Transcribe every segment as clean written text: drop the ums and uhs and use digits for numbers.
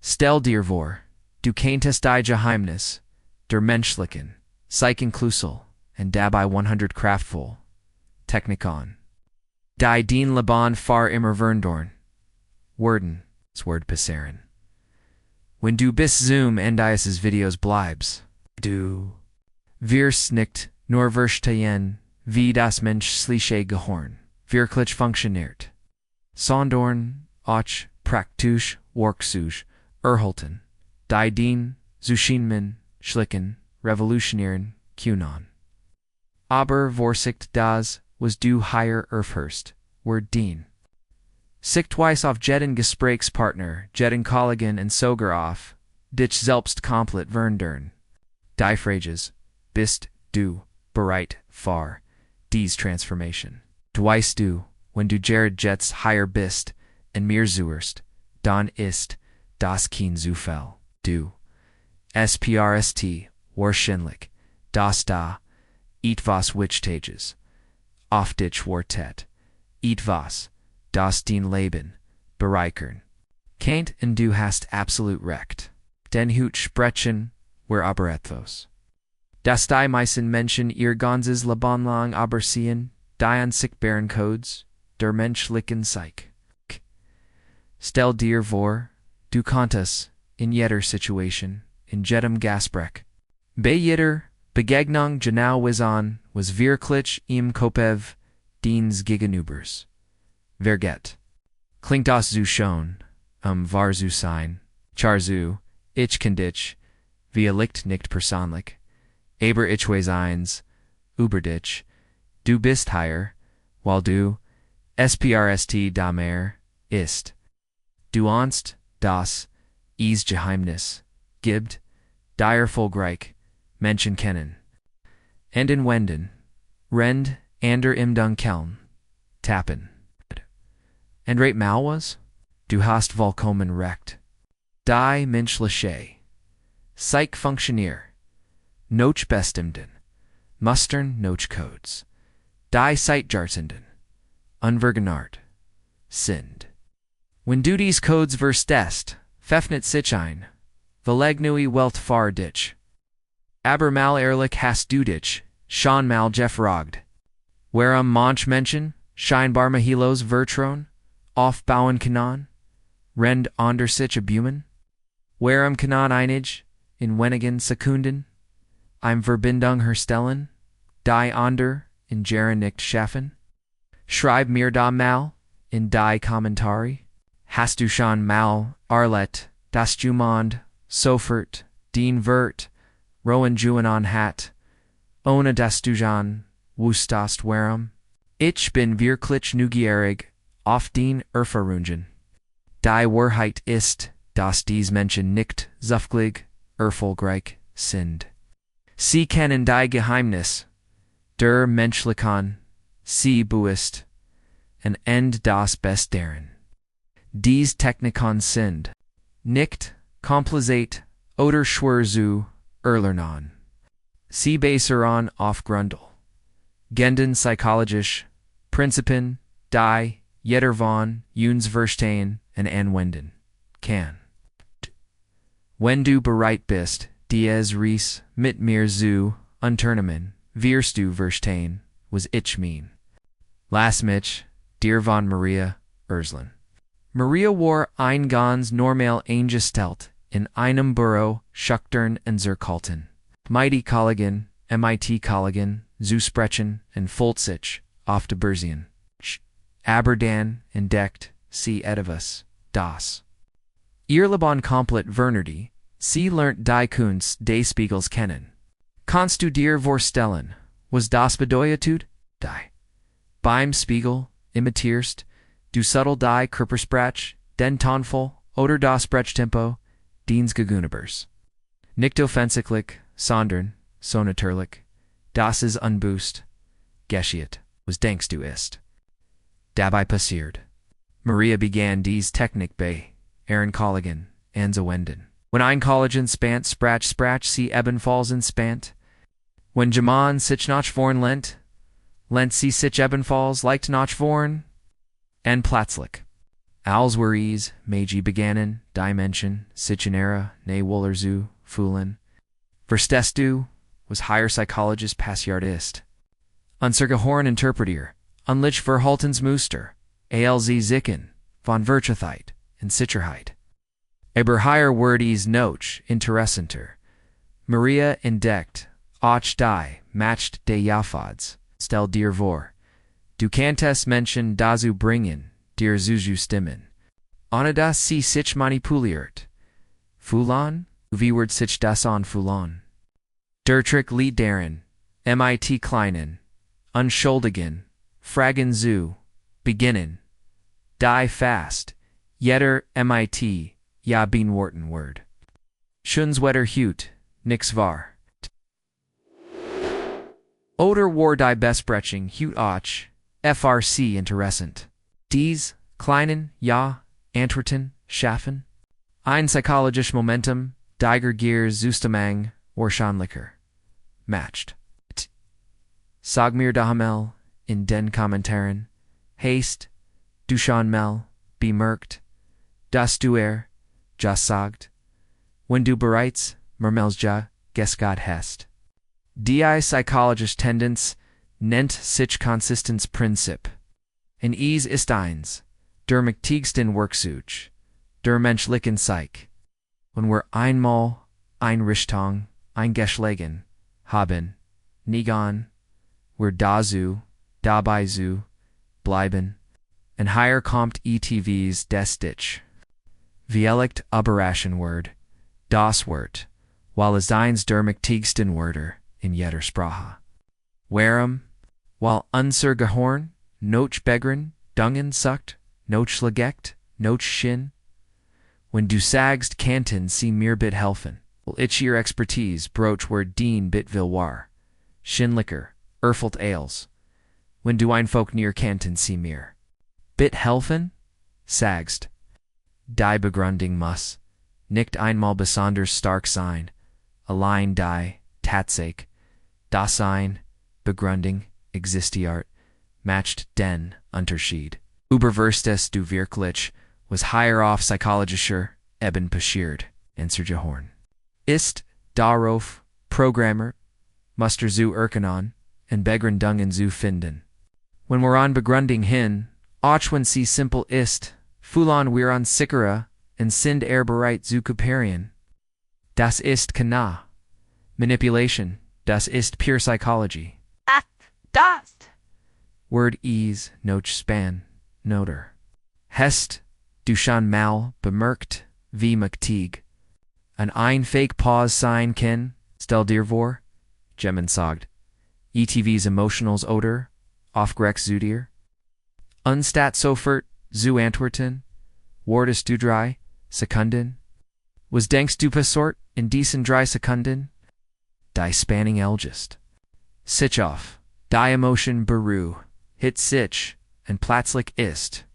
Stel dir vor, du kennst die Geheimnisse, der menschlichen, Psychenklusel, and dabei 100 kraftvoll Technikon. Die den Leben far immer verndorn. Worden, Word passeren. Wenn du bis zum Endias Videos bleibst, du wirst nicht nur verstehen, wie das menschliche Gehirn wirklich funktioniert, sondern auch praktisch Werkzeuge erhalten, die den Zuscheinmen schlicken, revolutionieren können. Aber Vorsicht das, was du hier erfährst, wird den Sichtweise auf jeden Gesprächspartner, jeden Kollegen und sogar auf dich selbst komplett verändern. Die Phrases, bist du bereit für diese Transformation? Weißt du, wenn du Jared jetzt hier bist und mir zuhörst, dann ist das kein Zufall. Du sprst wahrscheinlich, dass da etwas Wichtiges auf dich wartet, etwas, das dein Leben bereichern kennt, und du hast absolut recht. Denn Hut sprechen wir aber etwas, dass die meisten Menschen ihr ganzes Leben lang übersehen, die unsichtbaren Codes der menschlichen Psyche. Stell dir vor, du könntest in jeder Situation, in jedem Gespräch, bei jeder Begegnung genau wissen, was wirklich im Kopf deines Gegenübers vergeht. Klingt das so schon, wahr zu sein, char zu, ich kann dich, vielleicht nicht persönlich, aber ich weiß eins, über dich, du bist hier, weil du sprst da mehr ist. Du ahnst, dass es Geheimnisse gibt, die erfolgreich Menschen kennen. Und in wenden, rend ander im Dunkeln, tappen. Und rate mal was? Du hast vollkommen recht. Die menschliche Psyche funktioniert noch bestimmten, mustern noch Codes, die Zeitjartenden, unvergenart, sind. Wenn du dies Codes verstehst, pfeffnet sich ein, verlegnui Welt far dich. Aber mal ehrlich hast du dich, schon mal gefragt, warum manch Menschen, scheinbar Mahilos Vertron, aufbauen können, rend onder sich abumen? Warum können einige, in wenigen Sekunden, Verbindung herstellen, die ander in Jahre nicht schaffen? Schreib mir da mal, in die Kommentare, hast du schon mal erlebt, dass jemand sofort den Wert rohen Juanon hat, ohne dass du schon wusstest warum? Ich bin wirklich neugierig auf den Erfahrungen. Die Wahrheit ist, dass dies Menschen nicht zufällig erfolgreich sind. Sie kennen die Geheimnisse der menschlichen Sie bewusst und das Best darin. Dies Technikon sind nicht kompliziert oder schwer zu erlernen. Sie basieren auf Grundel genden psychologisch Prinzipien, die jeder von uns verstehen und anwenden kann. Wenn du bereit bist, dies Reis mit mir zu unternehmen, wirst du verstehen, was ich mein. Lass mich dir von Maria erzählen. Maria war ein ganz normal eingestellt in einem Büro, schüchtern und zurückhaltend. MIT-Kollegen zu sprechen und fühlt sich auf der Börsen. Aber dann entdeckt sie etwas, das ihr Leben komplett veränderte. Sie lernt die Kunst des Spiegels kennen. Kannst du dir vorstellen, was das bedeutet? Die beim Spiegel imitierst du subtle die Körpersprache, den Tonfall oder das Sprechtempo deines Gegenübers. Nicht offensichtlich, sondern so natürlich. Das ist unbewusst geschieht, was denkst du ist. Dabei passiert. Maria begann diese Technik bei ihren Kollegen anzuwenden. Wenn ein Kollegen sprach sie ebenfalls spant. Wenn jemand sich nach vorn lehnt sie sich ebenfalls leicht nach vorn. Und plötzlich, Als Waries, Meiji begannen, Dimension, Sitchenera, Ne Wollerzu, Fuhlen. Verstestu was higher psychologist Passiartist. Unsergehorn Interpretier, Unlich Verhaltens Muster, Alz Zicken, von Wirtschaftheit and Sicherheit. Aber higher Wordies Noch, Interessanter. Maria entdeckt, Och die, matched de Jafads, stel dir vor. Du kannst Menschen dazu bringen, dir Zuzu stimmen. Ohne dass sie sich manipuliert. Fulan, wie wird sich das anfühlen? Der Trick Lied darin, mit kleinen, unschuldigen, Fragen zu beginnen. Die fast, jeder mit, ja bin worten word. Schunswetter hut, nix var. Oder war die Besprechung hut och, FRC interessant. Dies, kleinen, ja, Antwerten, schaffen. Ein psychologisch Momentum, Diger Gier Zustamang, Wahrscheinlicher. Matched. Sag mir dahamel, in den Kommentaren. Haste, du schon mal, bemerkt. Das du sagt. Wenn du bereits, mermels ja, gesgat hast. Die psychologisch Tendenz, nennt sich Konsistenzprinzip. In es ist eins, der mächtigsten Werkzeug, der menschlichen Psyche. Wenn wir einmal Einrichtung, eingeschlagen haben, nigan, wir dazu, dabei zu, bleiben, und higher kommt ETVs des dich. Vielect Überraschen Word, das Wort, weil es eins der mächtigsten Wörter in jeder Sprache. Warum, weil unser Gehirn, noch begren, dungen sucht, noch schlägt, noch schien. Wenn du sagst, kannten sie mir bit helfen, will ich ihr Expertise broach word dien bit will war. Schinlicker, erfüllt Ales. Wenn du ein Folk near kannten sie mir bit helfen? Sagst. Die Begründung muss, nicht einmal besonders stark sein, allein die, Tatsache, Dasein, Begründung, existiert, matched den Unterschied. Überverstes du wirklich, was higher off psychologischer, eben passiert, Horn. Ist, darauf, Programmer, muster zu erkennen, und Begründungen zu finden. Wenn wir an Begründung hin, auch wenn sie simpel ist, fühlen wir uns sicherer, und sind bereit zu kooperieren. Das ist keine Manipulation, das ist pure Psychology. Das! Word ease, noch span, noter. Hest, du schon mal bemerkt, wie mächtig. Ein Fake Pause sein kann, stell dir vor, Gemmen sagt. ETVs Emotionals oder, aufgeregt zu dir. Unstat sofort, zu antworten, wardest du 3 Sekunden? Was denkst du passiert in diesen 3 Sekunden? Die Spanning Elgist. Sich auf, die Emotion beru, hit sich, und plötzlich ist.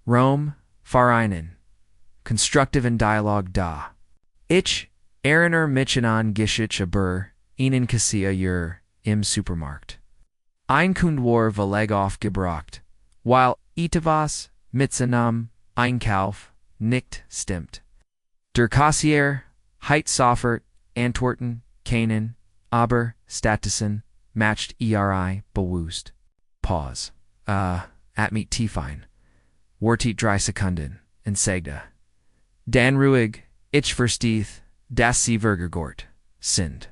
Rome, Vereinen. Constructive in Dialogue da. Ich, erinnere mich an Geschichte über einen Kassierer im Supermarkt. Ein Kunde war Verleg aufgebracht, weil etwas mit seinem Einkauf nicht stimmt. Der Kassier hat sofort antworten können, aber stattdessen matched bewusst. Pause. At mich tiefein. Wartet 3 Sekunden, und sagte. Dan ruhig, ich verstehe, dass sie vergegort sind.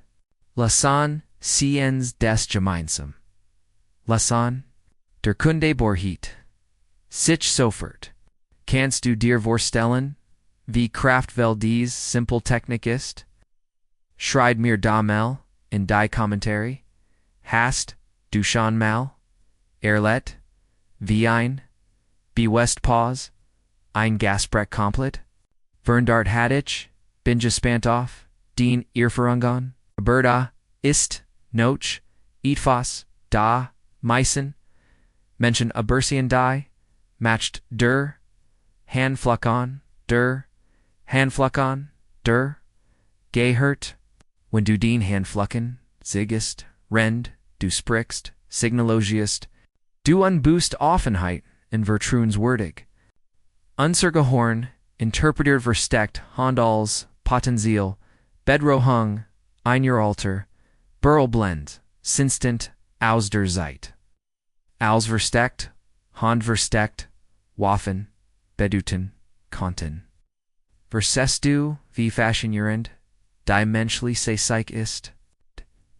Lassen sie uns des gemeinsam. Lassen, der Kunde borhit. Sich sofort. Kannst du dir vorstellen, wie kraftvoll dies simple Technik ist? Schreid mir damals in die Kommentare. Hast du schon mal erlebt, wie ein Bewusst Pause, ein Gasbrett komplett? Verndart hat ich, bin gespannt auf, den Erfahrungen, Berda, ist, noch, etwas, da, meisten, Menschen abersieren die, matched der, Handfluckon, der, gehört, wenn du den Handflucken, siegest, rend, du sprichst, signalogist, du unboost Offenheit in Vertruns würdig. Unser Gehirn, interpretiert versteckt, Handels, Potenzial, Bedrohung, ein Jahr Alter, Blend, Sinstant, aus der Zeit. Als versteckt, Hand versteckt, Waffen, Beduten, Konten. Versest du, wie fascinierend, die menschliche Psyche ist?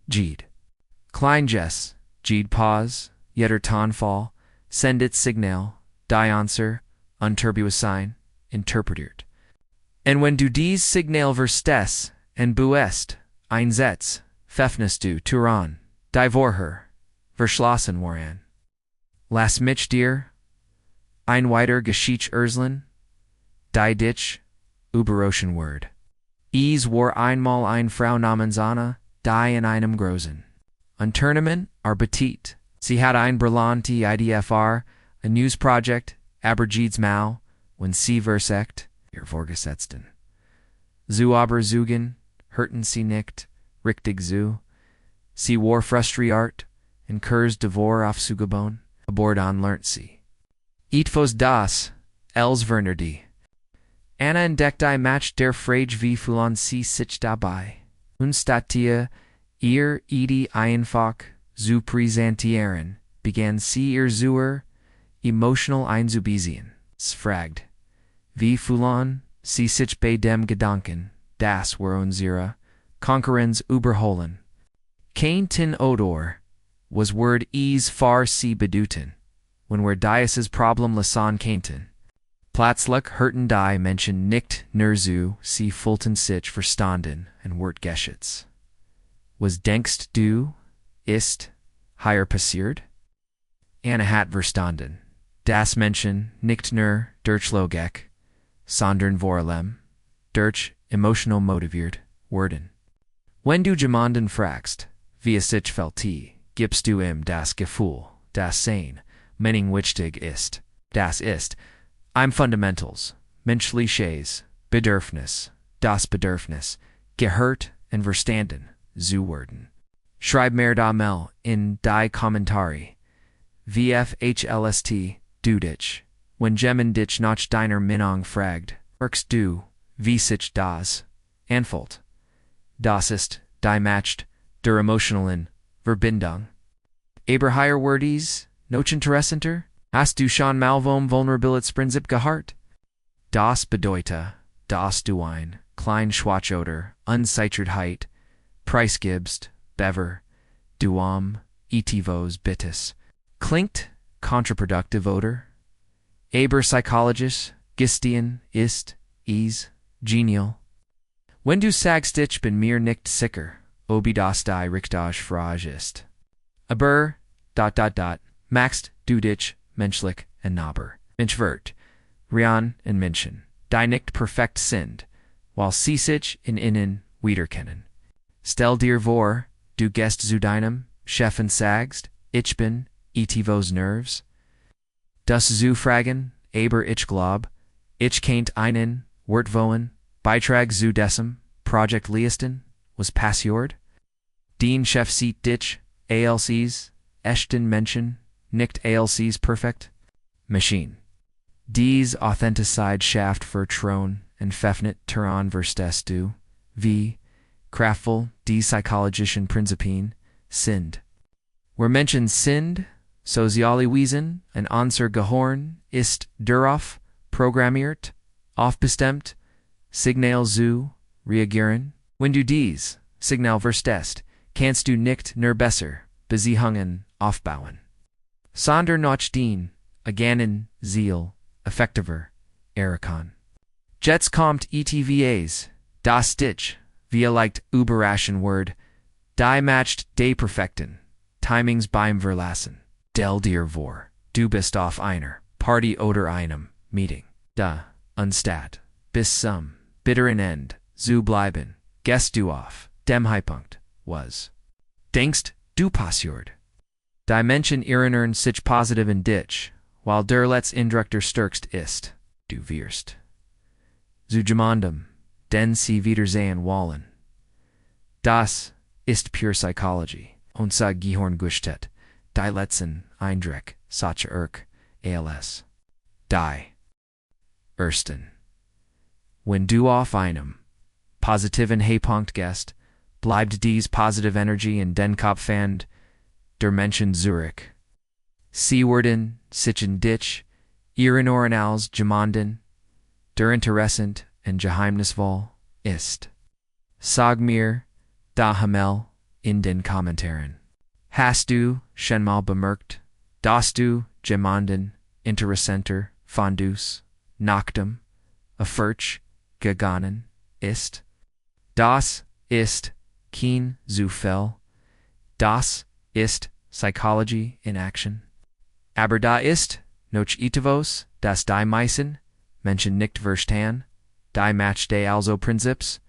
Jede. Kleinjes, jede Pause, jeder Tonfall, sendet Signal, die Answer, Unterbewusstsein, interpretiert. Und wenn du dies Signal verstehst, und buest, einsetzt, pfeffnest du Turan, die Vorher, verschlossen waren. Lass mich dir, ein weiter Geschichte erzählen, die dich, überraschen wird. Es war einmal eine Frau namens Anna, die in einem großen Unternehmen arbeitet. Sie hatte ein brillante IDFR, ein Newsprojekt, aber jedes Mal, wenn sie versagt, ihr Vorgesetzten. Zu aber zugen, hörten sie nicht, richtig zu. Sie war frustriert, und kurz davor aufzugebauen, abordan lernt sie. Etwas das, els Vernerde. Anna entdeckte Match der Frage wie fühlen sie sich dabei. Und statt ihr Idee einfach zu präsentieren, begann sie ihr Zuhör emotional einzubeziehen. Fragt, wie fühlen sie sich bei dem Gedanken, das wir unsere Konkurrenz überholen. Kein Tin Odor, was Word es far sie bedeuten, wenn wir dieses Problem lösen könnten. Plötzlich hörten die Menschen nicht nur zu, sie fühlten sich verstanden und wort geschätzt. Was denkst du, ist hier passiert? Anna hat verstanden, dass Menschen nicht nur durch Logik, sondern vor allem durch emotional motiviert werden. Wenn du jemanden fragst, wie es sich fällt, gibst du ihm das Gefühl, das sein Meinung wichtig ist. Das ist im Fundamentals, menschliches Bedürfnis, das Bedürfnis, gehört und verstanden zu werden. Schreib mir da mal in die Kommentare. VFHLST, du dich, wenn jemand dich nach deiner Meinung fragt, fragst du, wie sich das anfühlt. Das ist die Match der emotionalen Verbindung. Aber hier wordies, noch interessanter, hast du schon mal vom Vulnerabilitätsprinzip gehört? Das bedeutet, dass du ein klein Schwach oder Unsicherheit preisgibst, bever, du etivos bittes. Klingt kontraproduktiv oder? Aber psychologisch gestehen ist genial. Wenn du sagst, ich bin mir nicht sicher, ob das die richtige Frage ist. Aber, maxst du dich menschlich und naber. Mensch wird, Rian und Menschen, die nicht perfekt sind, weil sie sich in innen wiederkennen. Stell dir vor, du gehst zu deinem Chef und sagst, ich bin etivos nerves. Das zu fragen, aber ich glaub, ich kennt einen, Wortwohen, Beitrag zu diesem Projekt leisten, was passiert? Den Chef sieht dich, ALCs, echten Menschen, nicht ALCs perfekt? Machine. Dies Authentizität schafft Vertrauen und pfeffnet Turan verstehst du, wie kraftvoll die psychologischen Prinzipien sind. Wir Menschen sind soziale Wesen und unser Gehirn ist darauf programmiert, aufbestimmt, Signal zu reagieren. Wenn du dies Signal verstehst, kannst du nicht nur besser Beziehungen aufbauen, sondern noch den aganen Ziel effektiver erreichen. Jetzt kommt ETVAs, das dich, vielleicht überraschen wird, die matcht die perfekten Timings beim Verlassen. Stell dir vor, du bist auf einer Party oder einem Meeting. Da, anstatt bis zum bitteren End zu bleiben, gehst du auf dem Highpunkt, was denkst du passiert. Die Menschen erinnern sich positiv in dich, weil der Letztindruck stärkst ist, du wirst zu jemandem, den sie wiedersehen wollen. Das ist pure Psychology, unser Gehirn gustet, die letzten Eindruck, sache als. Die Ersten. Wenn du auf einem positiven Höhepunkt gehst, bleibt dies positive Energy in den Kopf and der Menschen zurück. Sie werden sich dich erinnern als jemanden, der interessant und geheimnisvoll ist. Sag mir da Himmel in den Kommentaren. Hast du schon mal bemerkt, dass du jemanden interessanter fandest, nachdem Erfolg gegangen ist? Das ist kein Zufall. Das ist Psychology in Action. Aber da ist noch etwas, das die meisten Menschen nicht verstehen, die Match de also Prinzips.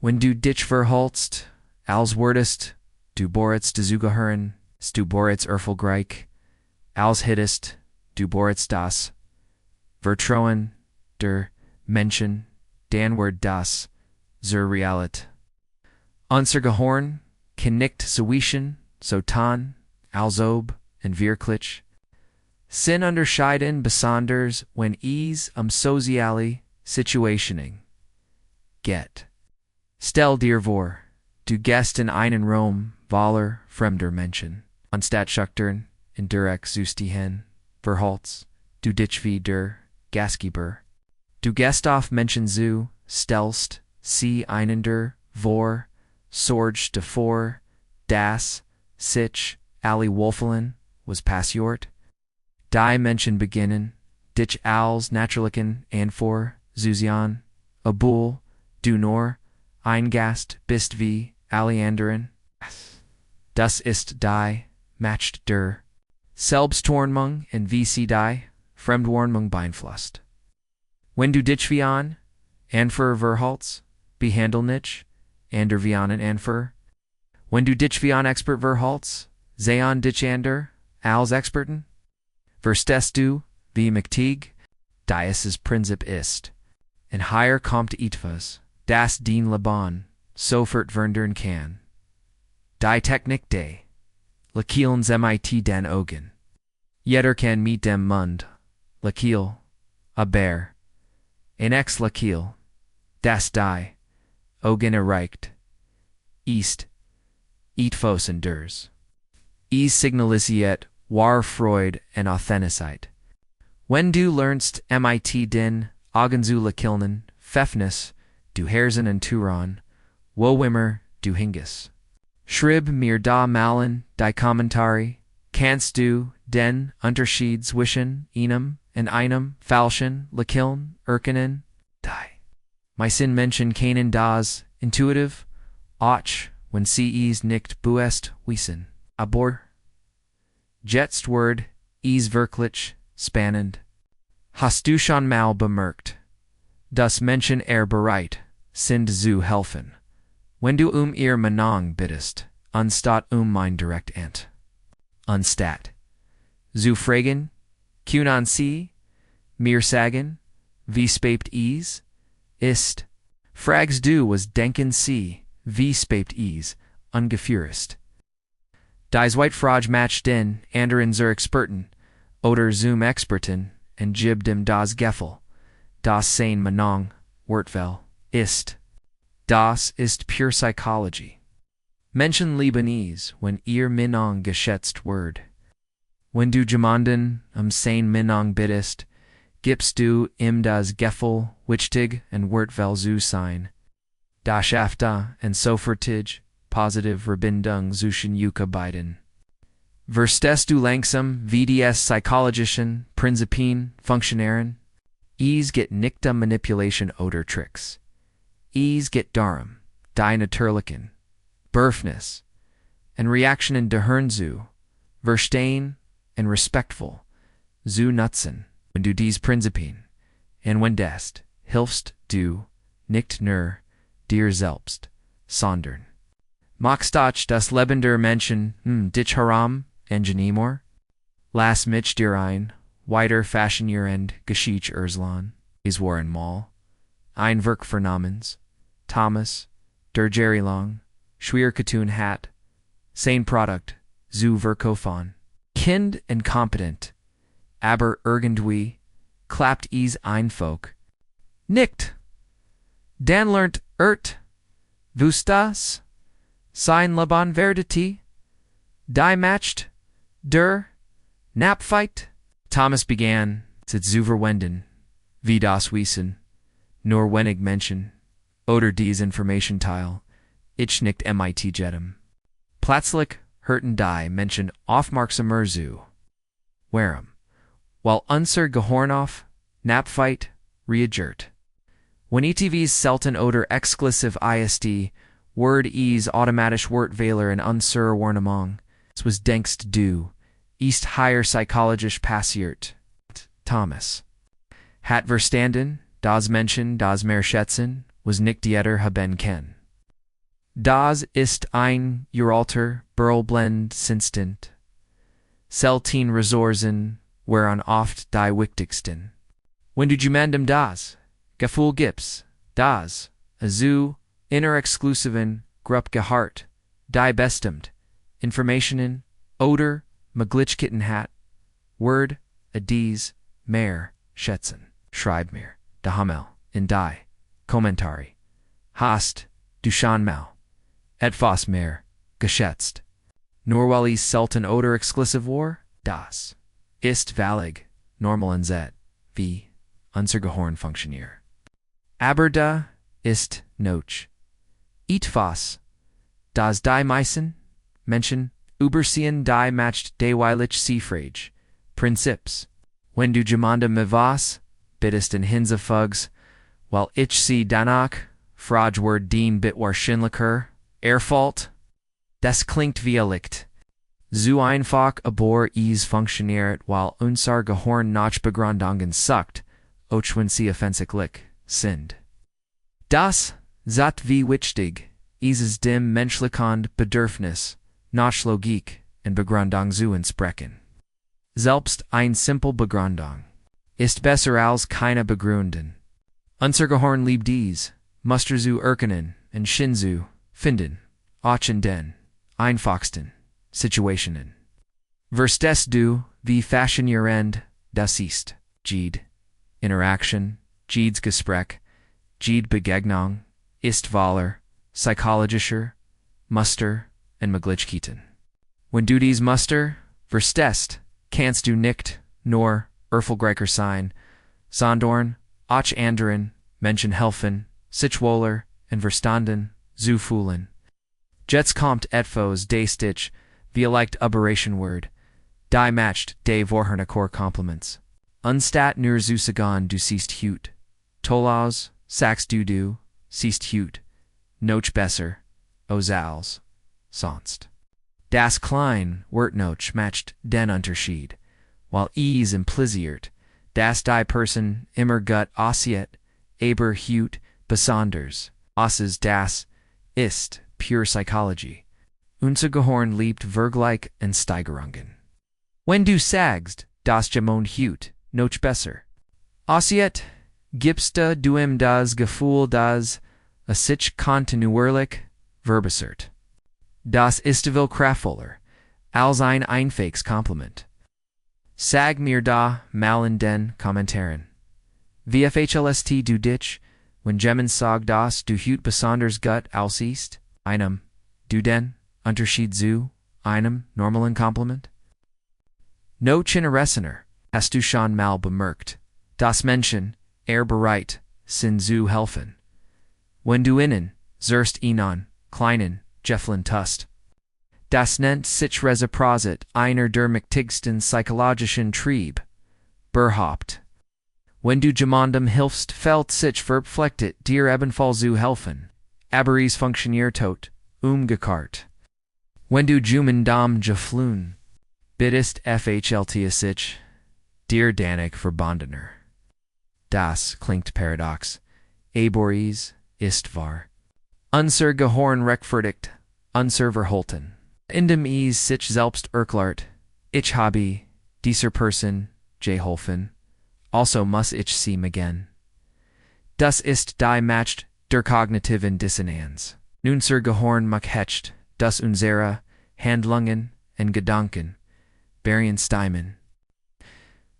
Wenn du dich verhältst, als würdest du bereits dazugehören, du bereits erfolgreich, als hättest du bereits das Vertrauen der Menschen, dann wird das zur Realität. Unser Gehirn kann nicht zwischen so tun, als ob und wirklich sind unterscheiden, besonders wenn es soziale Situationen geht. Stell dir vor, du gehst in einen Raum voller fremder Menschen, anstatt schüchtern und direkt zu stehen, verhältst du dich wie der Gastgeber. Du gehst auf Menschen zu, stellst sie einander vor, sorgst davor, dass sich alle wohlfühlen, was passiert. Die Menschen beginnen, dich als natürlichen Antwort zu sehen, obwohl du nur ein Gast bist wie alle anderen. Das ist die Macht der Selbstwahrnehmung und wie sie die Fremdwahrnehmung beeinflusst. Wenn du dich wie ein Anführer verhältst, behandle nicht andere wie einen Anführer. Wenn du dich wie ein Expert verhältst, sehen dich andere als Experten. Verstehst du, wie mächtig dieses Prinzip ist? Und hier kommt etwas, das dein Leben sofort verändern kann. Die Technik de Lächelns mit den Augen. Jeder kann mit dem Mund lächeln, aber ein Lächeln, das die Augen erreicht, ist etwas anderes. Es signalisiert wahre Freude und Authentizität. Wenn du lernst mit den Augen zu lächeln, pfeffnis du Herzen und Turan, wo immer du hingest. Schreib mir da malen die Kommentare, kannst du den Unterschied zwischen einem und einem falschen Lächeln erkennen? Die meisten Menschen kennen das intuitiv, auch wenn sie es nicht bewusst wissen. Aber jetzt wird es wirklich spannend. Hast du schon mal bemerkt, dass Menschen bereit sind zu helfen, wenn du ihr Meinung bittest, anstatt mein direkt Ant? Anstatt zu fragen, können sie mir sagen, wie spät es ist? Fragst du, was denken sie, wie spät es ungefähr ist? Dies White Frage matcht den anderen zur Experten oder zum Experten und gibt dem das Gefühl, das sein Meinung wertvoll ist. Das ist pure Psychology. Menschen lieben es, wenn ihr Meinung geschätzt wird. Wenn du jemanden sein Meinung bittest, gibst du ihm das Gefühl, wichtig und wertvoll zu sein. Das schafft und sofortig positive Verbindung zwischen euch beiden. Verstehst du langsam, wie die psychologischen Prinzipien funktionieren? Es geht nicht Manipulation oder Tricks. Es geht darum, die natürlichen Bedürfnisse und Reaktionen der Hirn zu verstehen und respektvoll zu nutzen. Wenn du dies Prinzipien anwendest, hilfst du nicht nur dir selbst, sondern machst das Leben der Menschen dich herum angenehmer. Lass mich dir weiter faszinieren Geschichte erzählen. Es waren mal ein Werk für namens Thomas, der Jahrelang schwer getun hat, sein Produkt zu verkaufen. Kind inkompetent, aber irgendwie klappt es einfach Nicht. Dan lernt Wustas, sein Leben Verdity, die matched, der, Napfight. Thomas began, sit Zuverwenden, wie das Wissen, nur wenig Menschen, oder dies Information Teil, ich nicht mit jedem. Plötzlich hörten die Menschen aufmerksamer zu. Warum? Weil unser Gehirn auf, Napfight, reagiert. When ETVs selten oder exklusiv ist, Word is automatisch Wortwähler in unser Warnung, es was denkst du, ist higher psychologisch passiert. Thomas. Hat verstanden, das Menschen, das mehr schätzen, was nicht jeder haben kann. Das ist ein uralter, Berlblend Instinkt. Selten Ressourcen, whereon oft die wichtigsten. Wenn du jemandem das Gefühl gibst, das, azu, inner exklusiven, Grupp gehart, die bestimmt, Informationen, oder, Maglichkeiten hat, Word, dies, mehr, schätzen, schreib mir, da Hamel, in die, Kommentari, hast, du schon mal, etwas mehr, geschätzt. Nur weil ich selten oder exklusiv war, das, ist valid, normal in Z, wie, unser Gehirn funktioniert. Aber da, ist, noch. Etwas, das die meisten, Menschen, übersehen die matcht deweilig Seefrage, Prinzips. Wenn du jemandem was, bittest in Hinsefugs, weil ich sie danach, fragword dien bitwahrscheinlicher, Erfolg. Das klingt wie Licht. So einfach aber es funktioniert, weil unser Gehirn nach Begründungen sucht, auch wenn sie offensichtlich sind. Das, zat wie wichtig, ist dem menschlichen Bedürfnis, nach Logik und Begründung zu entsprechen. Selbst eine simple Begründung ist besser als keine Begründung. Unser Gehirn liebt dies, muster zu erkennen und Shinzu finden, auch in den einfachsten Situationen. Verstehst du, wie faszinierend das ist, jede Interaktion, jedes Gespräch, jede Begegnung, ist voller psychologischer Muster und Möglichkeiten. Wenn du dies Muster verstehst, kannst du nicht nur erfolgreicher sein, sondern auch anderen Menschen helfen, sich wohler und verstanden zu fühlen. Jetzt kommt etwas des dich, wie leicht Operation Word, die matcht de vorherne Core Compliments. Anstatt nur zu sagen du siehst gut, Tolaus, sagst du siehst gut, noch besser, als sonst. Das klein Wort matcht den Unterschied, while es impliziert, dass die Person immer gut aussieht, aber gut besonders, außes das ist pure Psychology. Unser Gehirn liebt Vergleich und Steigerungen. Wenn du sagst, das jemand gut, noch besser, aussieht, gibst du ihm das Gefühl, dass sich kontinuierlich verbessert. Das ist viel kraftvoller, als ein einfaches Kompliment. Sag mir da mal in den Kommentaren. VFHLST du dich, wenn jemand sagt, dass du gut besonders gut aussiehst, einem, du den Unterschied zu einem normalen Kompliment? Noch interessanter, hast du schon mal bemerkt, dass Menschen bereit sind zu helfen. Wenn du ihnen, zuerst ihnen, kleinen, Jefflin tust. Das nennt sich Reziprozität, einer der mächtigsten psychologischen Trieb. Berhaupt. Wenn du jemandem hilfst, fällt sich verpflichtet, dir ebenfalls zu helfen. Aber es funktioniert tot, umgekehrt. Wenn du jemandem geflohen, bittest FHLT sich, dir danig verbundener. Das klingt paradox, aber es ist wahr. Unser Gehirn rechtfertigt, unser Verhalten. Indem es sich selbst erklärt, ich habe dieser Person geholfen, also muss ich sie again. Das ist die matcht der kognitiven Dissonanz. Unser Gehirn macht, dass unsere Handlungen und Gedanken stimmen.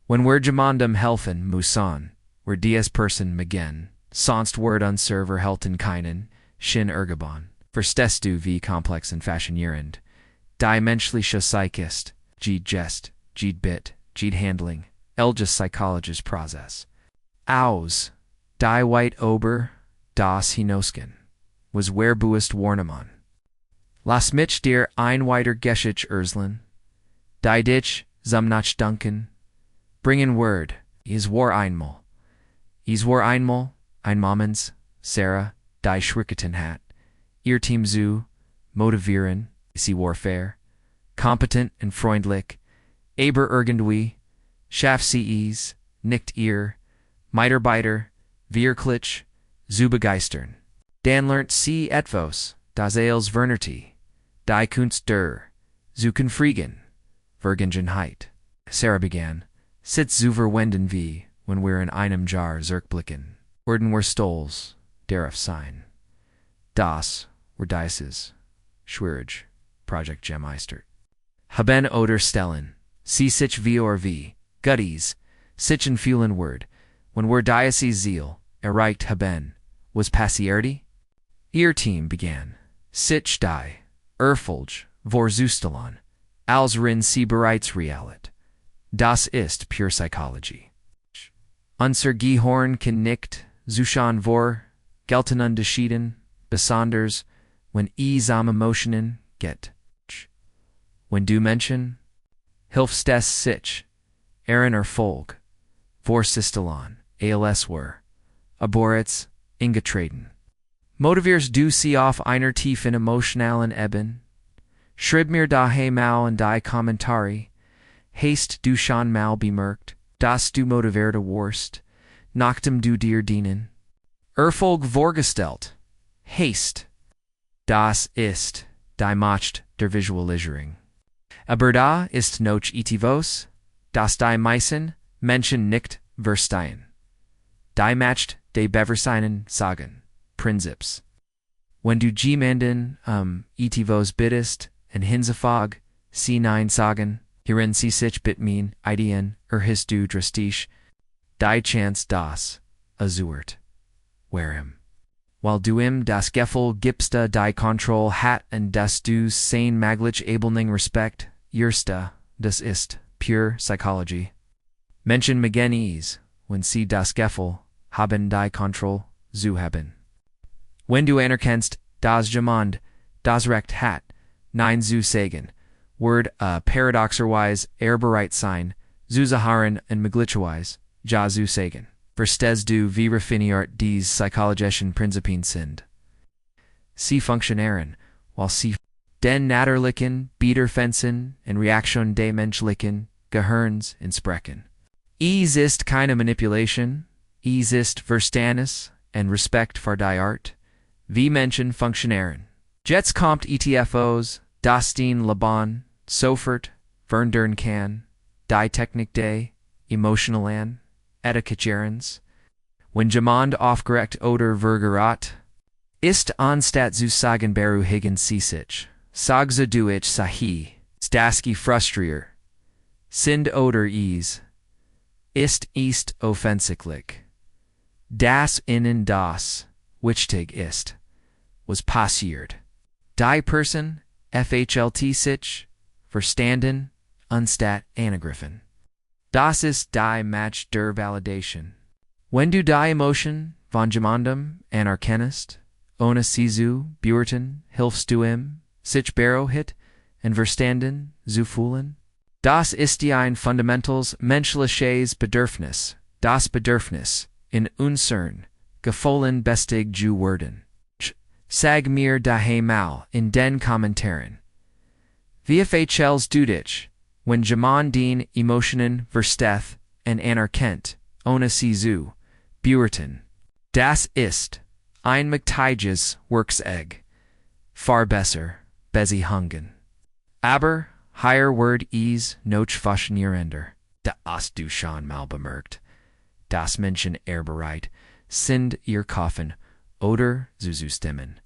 Wenn wir jemandem helfen müssen, wir dies Person again, sonst word unserver helten keinen, shin ergebon, verstehst du wie komplex und faszinierend, die menschliche Psyche ist, jeed gest, jeed bit, jeed handling, elges psychologisch process. Aus, die white ober, das hinosken, was werbuist warnemann. Lass mich dir ein weiter Geschichte erzählen, die dich zum Nachdenken bringen word, is war einmal. Is war einmal, ein Moments, Sarah, die Schricketen hat, ihr Team zu motivieren, sie warfare, kompetent und freundlich, aber irgendwie, schaff sie es, nicht ihr, Mitarbeiter, wirklich, zu begeistern. Dan lernt sie etwas, das als Vernity, die Kunst der, zu konfrigen, Vergangenheit. Sarah began, sitz zu verwenden wie, wenn wir in einem Jahr zurückblicken, werden wir stolz, darauf sein. Das, were dieses, schwierig, Projekt gemeistert. Haben oder stellen, sie sich wie, gutties, sich en fühlen word, when wir dieses Ziel, erreicht haben, was passierty? Ihr Team began, sich die, Erfolg, vor Zustellan, als rin sie bereits realit. Das ist pure Psychologie. Unser Gehirn kann nicht, zuschauen vor, gelten unterschieden, besonders, wenn es Emotionen geht. Wenn du Menschen, hilfst es sich, ihren Erfolg, vorzustellen, als wir, bereits, eingetreten. Motivierst du sie auf einer tiefen emotionalen Ebene? Schreib mir daheim mal in die Kommentare, hast du schon mal bemerkt, dass du motiviert warst, nachdem du dir dienen Erfolg vorgestellt hast. Das ist die Macht der Visualisierung. Aber da ist noch etwas, das die meisten Menschen nicht verstehen. Die Macht der Bewusstsein sagen, Prinzips. Wenn du jemanden etwas bittest und hinzufrag, sie nein sagen, hierin sie sich bitmin, ideen, hast du drastisch, die Chance das, azurt. Warum? Weil du ihm das Gefühl gibst, die Kontrolle hat und dass du sein maglich abelning Respekt, erste, das ist pure Psychologie. Menschen mögen es, wenn sie das Gefühl haben, die Kontrolle zu haben. Wenn du anerkennst, dass jemand das Recht hat, nein zu sagen, wird paradoxerweise bereit sein, zu sagen und möglicherweise ja zu sagen. Verstehst du wie raffiniert diese psychologischen Prinzipien sind? Sie funktionieren, weil sie den natürlichen Bedürfnissen und Reaktionen des menschlichen Gehirns entsprechen. Es ist keine Manipulation, es ist Verständnis und Respekt für die Art, wie Menschen funktionieren. Jetzt kommt ETFOs, das den Leben sofort verändern kann, die Technik des emotionalen Etiketierens, wenn jemand aufgeregt oder vergerät ist, anstatt zu sagen beruhigen sie sich, sagst du ich sahi, staski frustrier, sind oder ist offensichtlich. Das innen das, wichtig ist, was passiert. Die Person, FHLT sich, verstanden, anstatt angegriffen. Das ist die Match der Validation. Wenn du die Emotion von jemandem anerkennst, ohne sie zu beurteilen, hilfst du ihm, sich beruhigt und verstanden zu fühlen. Das ist die ein fundamentals menschliches Bedürfnis, das Bedürfnis, in unseren Gefühlen bestig zu werden. Sag mir daheim mal in den Kommentaren. Wie verhältst du dich, wenn jemand den Emotionen versteht und anerkennt, ohne sie zu beurteilen? Das ist ein mächtiges Werkzeug. Verbesser, Beziehungen. Aber, hier wird es noch faszinierender. Da hast du schon mal bemerkt, dass Menschen bereit sind, ihr Kaufen oder zu stimmen,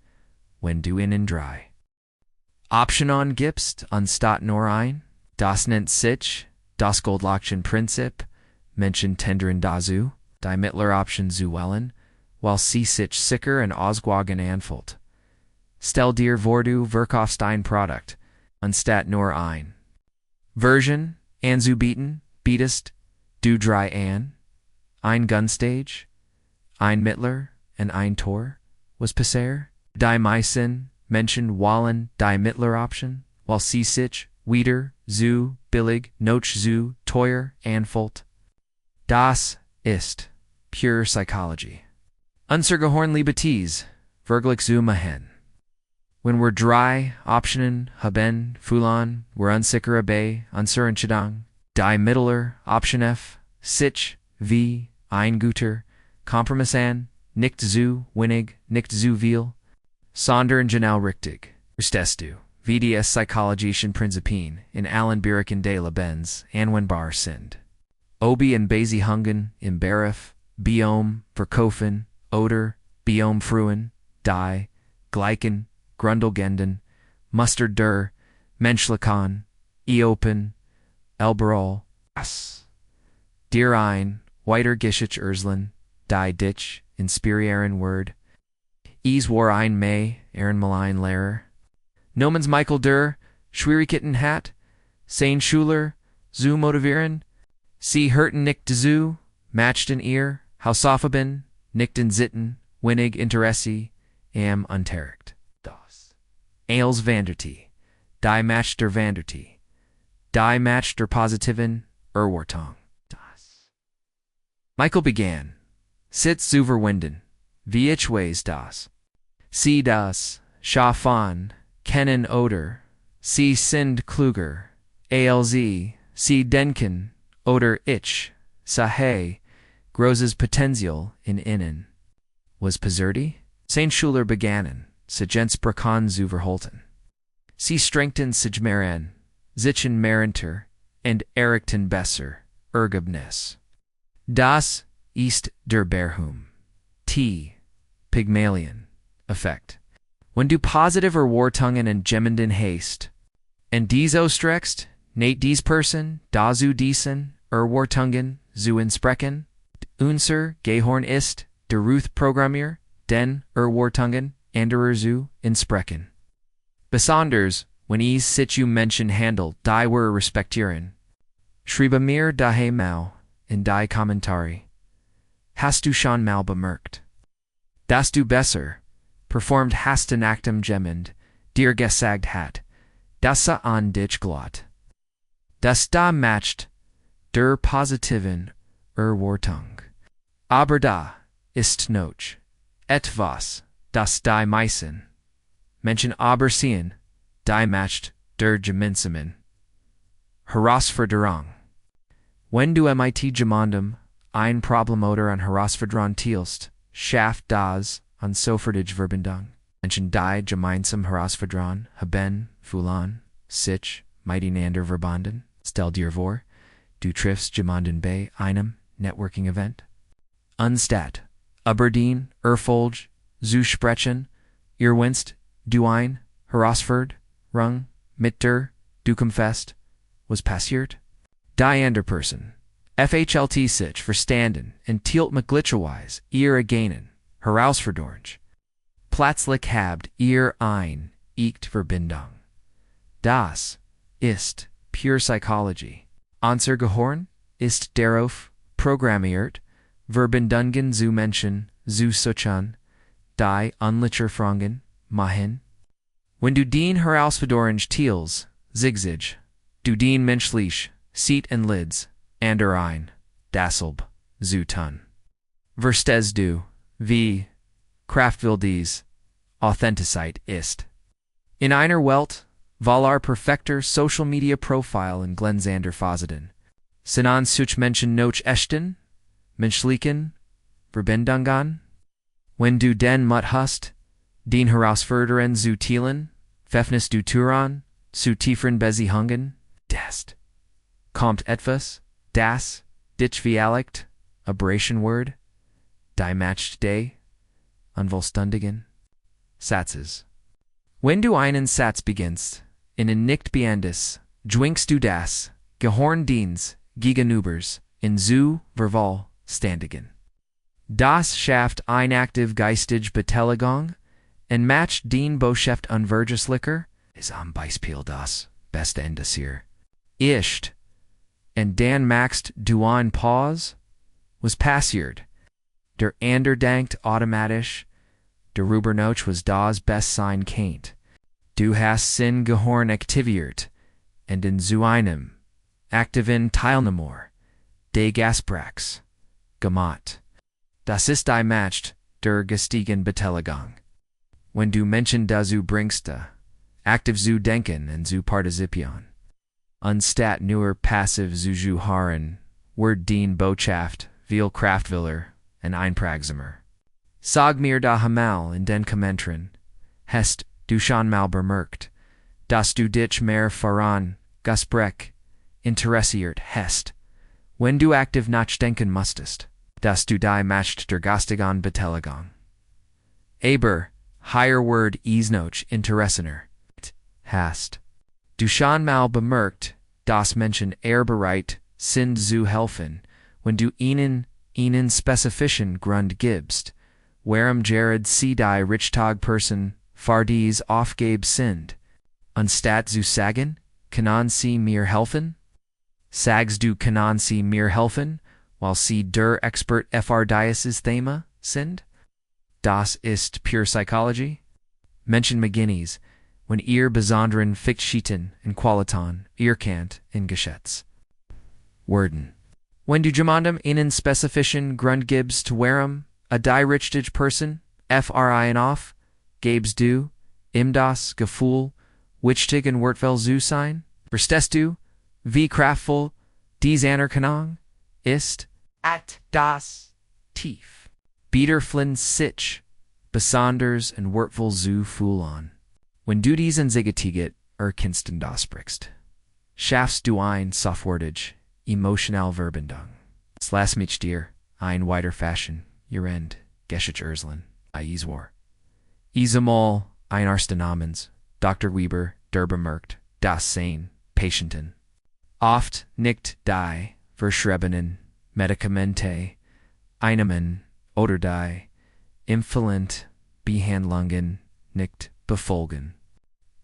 wenn du ihnen drei Optionen gibst, anstatt nur ein. Das nennt sich das Goldlockchen Prinzip. Menschen tendieren dazu, die mittlere Option zu wählen, while sie sich sicher und ausgewogen anfühlt. Stell dir vor du verkaufst ein Produkt, anstatt nur ein Version anzubieten, bietest du drei an, ein Gunstage, ein Mittler und ein Tor, was passiert? Die meisten Menschen wollen die Mittleroption, weil sie sich wieder zu billig noch zu teuer anfühlt. Das ist pure Psychology. Unser Gehirn liebt es, wirklich zu machen. Wenn wir drei Optionen haben, fühlen wir unsicher bei unserer Entscheidung. Die mittlere Option F sich wie ein guter Kompromiss an, nicht zu wenig, nicht zu viel, sondern genau richtig. Verstehst du, wie die psychologischen Prinzipien in allen Bereichen des Lebens anwendbar sind? Obi und Beziehungen im Beruf, Biom verkaufen oder Biom frühen, die gleichen Grundlegenden, Muster der Menschlichkeit, Eopen, Elberol, dir ein weiter Geschichte erzählen, die dich inspirieren wird. Es war ein May, Ehrenmalein Lehrer. Nomens Michael der Schwierigkeiten hat, sein Schüler zu motivieren. Sie hörten nicht zu, matchten ihr Hausaufgaben, nicht in Sitten, wenig Interesse am Unterricht. Das. Als Vanderty, die Match der Vanderty, die Match der positiven Erwartung. Das. Michael begann, Sitz zu verwenden, wie ich weiß das. Sie das, Schaffen, kennen oder, sie sind klüger, als sie denken, oder ich, sahe, großes Potenzial in innen. Was Pazerti? Sein Schüler begannen, Sagensprachen zu verhalten. Sie strengten sich mehr sichen Merenter, und erreichten besser, Ergebnisse. Das ist der Berhum. T. Pygmalion. Effekt. Wenn du positive Erwartungen und Gemeinden hast, und dies ausstreckst, nicht dies Person, da zu diesen Erwartungen zu entsprechen, unser Gehirn ist der Ruth Programmier, den Erwartungen anderer zu entsprechen. Besonders, wenn es sich Menschen handelt, die wir respektieren. Schreibe mir daheim mal in die Kommentare. Hast du schon mal bemerkt, dass du besser performt hast in Actem Gemend, dir gesagt hat, dass an dich glaubt. Das da matcht der positiven Erwartung. Aber da ist noch etwas, das die meisten Menschen aber sehen, die matcht der gemeinsamen Herausforderung. Wenn du mit jemandem ein Problem oder an Herausforderung teilst, schafft das an sofortige Verbindung. Menschen die gemeinsam Herausforderung haben, fühlen sich miteinander verbunden. Stell dir vor, du triffst jemanden bei einem Networking-Event. Anstatt über den Erfolg zu sprechen, ihr wünscht du ein Herausforderung mit der du confessed, was passiert? Die andere Person, FHLT sich verstanden und tilt möglicherweise ihr Genen, Herausforderung. Plötzlich habt ihr ein Echt Verbindung. Das ist pure Psychology. Unser Gehirn ist darauf programmiert, Verbindungen zu Menschen zu suchen, die unlicher Fragen machen. Wenn du den Herausforderung teilst, zigzig, du den menschlich sieht und lids, ander ein, dasselb, zu tun. Verstehst du, wie kraftvoll dies Authentizität ist? In einer Welt, voller perfekter Social Media Profile in Glensander Foseden, sind an such Menschen noch echten, menschlichen Verbindungen? Wenn du den Mut hast, den Herausforderungen zu teilen, pfeffnest du Turan, zu tieferen Beziehungen, dest. Kommt etwas, das, dich vielleicht, aberration word, die matcht de, unvollständigen Satzes. Wenn du einen Satz beginnst, in ein nicht beendest, dwingst du das Gehirn deines Gegenübers in zu vervollständigen. Das schafft ein aktiv geistige Beteiligung and matcht den Botschaft unvergesslicher is am Beispiel das beste Ende hier. Ischt and dan maxed du ein Pause was passiert. Der ander denkt automatisch, darüber noch was das best sein kennt. Du hast Sinn gehorn aktiviert and in zu einem aktiven Teilnehmer des Gesprächs gemacht. Das ist die matcht der gestiegen Beteiligung. Wenn du Menschen dazu bringst, aktiv zu denken und zu partizipieren, anstatt nur passiv zu zuhören, wird den Botschaft viel kraftvoller und einprägsamer. Sag mir dahemal in den Kommentaren, hast du schon mal bemerkt, dass du dich mehr voran Gespräch interessiert hast, wenn du aktiv nachdenken musstest, dass du die matcht der geistigen Beteiligung. Aber higher word is noch interessanter hast. Du schon mal bemerkt, dass Menschen bereit sind zu helfen, wenn du ihnen spezifischen Grund gibst, warum Jared sie die Richtag Person für dies aufgab sind, anstatt zu sagen, können sie mir helfen? Sagst du können sie mir helfen, weil sie der Expert für dieses Thema sind? Das ist pure Psychology. Menschen beginnis, wenn ihr besonderen Fähigkeiten und Qualitäten erkannt und geschätzt werden. Wenn du jemandem einen spezifischen Grund gibst, warum die richtige Person FRIN auf, gibst du ihm das Gefühl, wichtig und wertvoll zu sein? Verstehst du, wie kraftvoll diese Anerkennung ist? At das tief. Biederflin sich, besonders und wertvoll zu fühlen. Wenn du diesen Sigetiget erkennst und ausbrichst, schaffst du ein sofortige, emotional Verbindung. Lass mich dir ein weiter Fashion, ihr End, geschich Urslan, Eis war. Isamol, ein erster Namens, Dr. Weber, der bemerkt, das sein, Patienten. Oft nicht die verschriebenen Medikamente einnehmen oder die empfehlend Behandlungen nicht befolgen.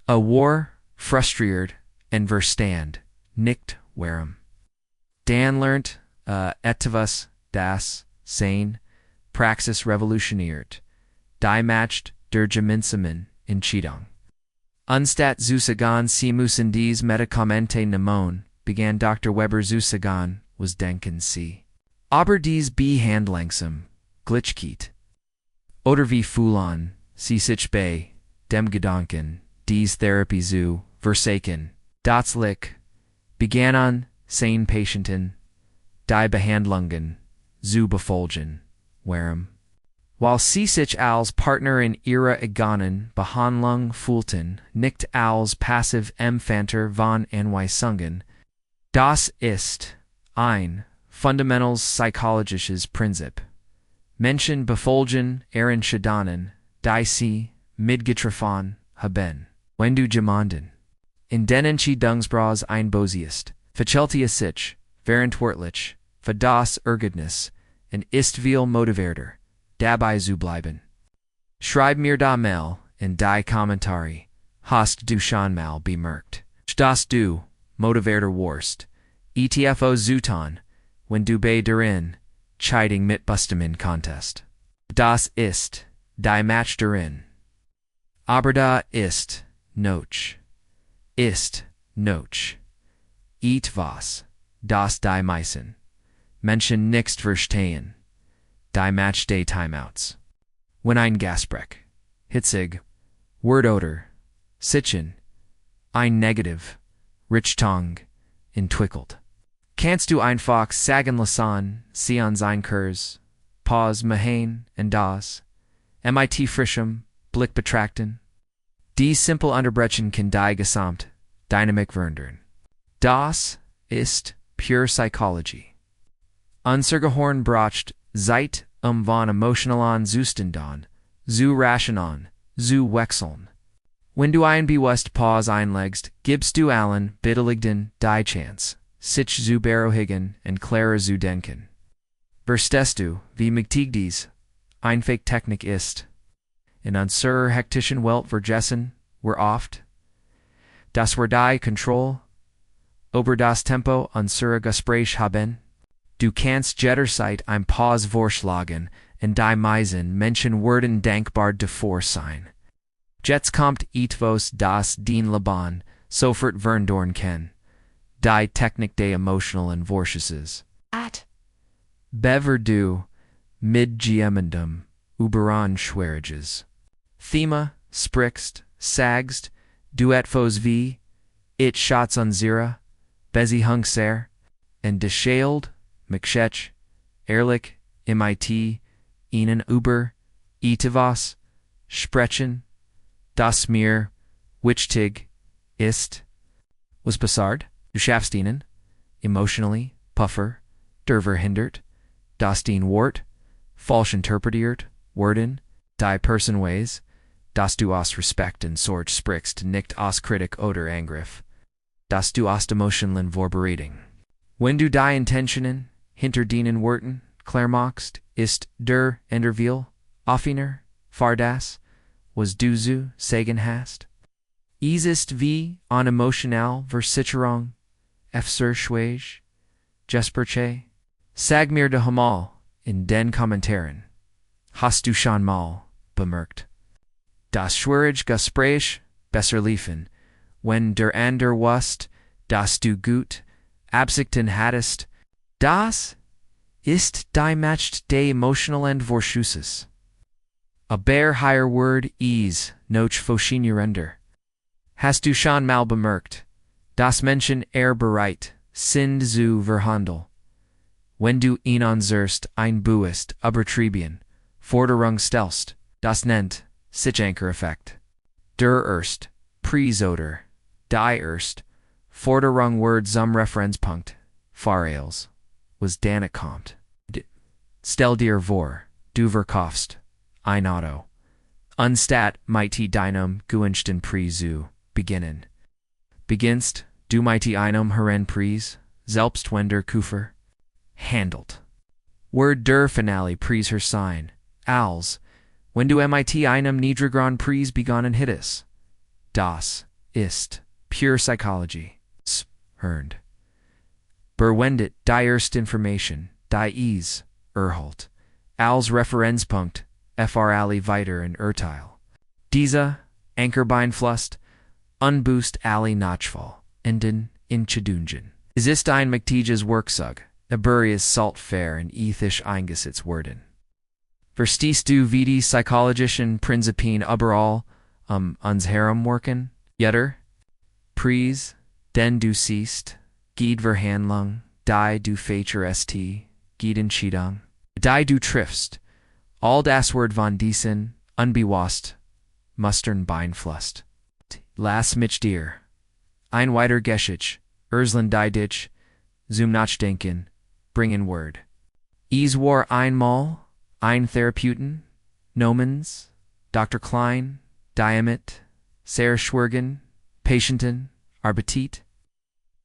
A war frustriert und verstand nicht warum. Dan lernt etwas das sein Praxis revolutioniert, die matcht der gemeinsamen Entscheidung. Anstatt zu sagen, sie müssen dies Medikamente nehmen, begann Dr. Weber zu sagen, was denken sie. Aber dies Behandlungsam Glitchkeit. Oder wie fühlen sie sich bei dem Gedanken, dies Therapie zu versaken. Plötzlich begannen sein Patienten die Behandlungen zu befolgen, warum? Weil sie sich als Partner in ihrer eigenen Behandlung fühlten, nicht als passiv Empfänger von Anweisungen. Das ist ein fundamentales psychologisches Prinzip. Menschen befolgen ihren Entscheidungen, die sie mitgetroffen haben. Wenn du jemanden in den Entscheidungsprozess einbosierst, verstellt er sich verantwortlich für das Ergebnis und ist viel motivierter, dabei zu bleiben. Schreib mir da mal in die Kommentare, hast du schon mal bemerkt, dass du motivierter warst, ETFO zutan, wenn du bei darin Scheidung mit Bustamin Contest. Das ist die Match darin. Aber da ist noch etwas, das die meisten Menschen nicht verstehen. Die Match Day Timeouts. Wenn ein Gespräch hitzig, Word oder Sichen, ein Negativ, Richtung, entwickelt. Kannst du einfach sagen lassen, sie an sein Kurs, Pause machen und das, MIT frischem Blick betrachten? Die simple Unterbrechen kann die gesamt Dynamik verändern. Das ist pure Psychology. Unser Gehirn braucht Zeit, von emotionalen Zuständen zu rationen, zu wechseln. Wenn du ein bewusst Pause einlegst, gibst du allen Beteiligten die Chance, sich zu beruhigen und klarer zu denken. Verstehst du, wie mächtig dies Technik ist? In unserer hektischen Welt vergessen wir oft, dass wir die Kontrolle über das Tempo unserer Gespräche haben. Du kannst jederzeit ein Pause vorschlagen und die meisten Menschen werden dankbar dafür sein. Jetzt kommt etwas, das den Leben sofort verändern kann. Die Technik des emotionalen Vorschusses. Bever du mit jemandem überan schwieriges Thema sprichst, sagst du etwas wie it shots unserer Beziehung und deschild mich ehrlich mit ihnen über etwas sprechen, das mir wichtig ist. Was besard? Du schaffst ihnen emotionally puffer, verhindert, das den Wort falsch interpretiert worden, die Personenweise, dass du aus Respekt und Sorge sprichst, nicht aus Kritik oder Angriff, dass du aus emotionalen Vorbereitung. Wenn du die Intentionen hinter denen Worten klar machst, ist der Interview offener, für das, was du zu sagen hast. Es ist wie an emotional Versicherung, schwierig, Jesperche. Sag mir de Hamal in den Kommentaren. Hast du schon mal bemerkt? Das schwierige Gespräch besser liefen, wenn der andere wusste, dass du gut Absichten hattest. Das ist die Macht des emotionalen Vorschusses. Aber higher word is noch faszinierender. Hast du schon mal bemerkt, dass Menschen bereit sind zu verhandeln? Wenn du in unserst ein Buist übertrieben Forderung stellst, das nennt sich Anker-Effekt. Der erst Preis oder die erst Forderung wird zum Referenzpunkt Fahrals, was dann kommt. Stell dir vor, du verkaufst ein Auto. Anstatt mit deinem gewünschten Preis zu beginnen. Beginnst du mit einem höheren Preis, selbst wenn der Käufer handelt. Wird der finale Preis sein, als wenn du mit einem niedrigeren Preis begonnen hättest. Das ist pure Psychology. Hörnd. Verwendet die erste Information, die es erhält, als Referenzpunkt alle weiteren Urteil. Diese Anker beeinflusst unbewusst alle Nachfall in den Entscheidungen. Es ist ein mächtiges Werkzeug, aber es sollte fair und ethisch eingesetzt werden. Verstehst du, wie die psychologischen Prinzipien überall uns herum wirken? Jeder Preis, den du siehst, geht Verhandlung, die du featurest, geht Entscheidung, die du triffst, all das wird von diesen unbewusst Mustern beeinflusst. Lass mich dir ein weiter Geschichte, Ursland die dich zum Nachdenken bringen Word. Es war einmal ein Therapeuten namens Dr. Klein, Diamit, sehr schwierigen Patienten arbeitet.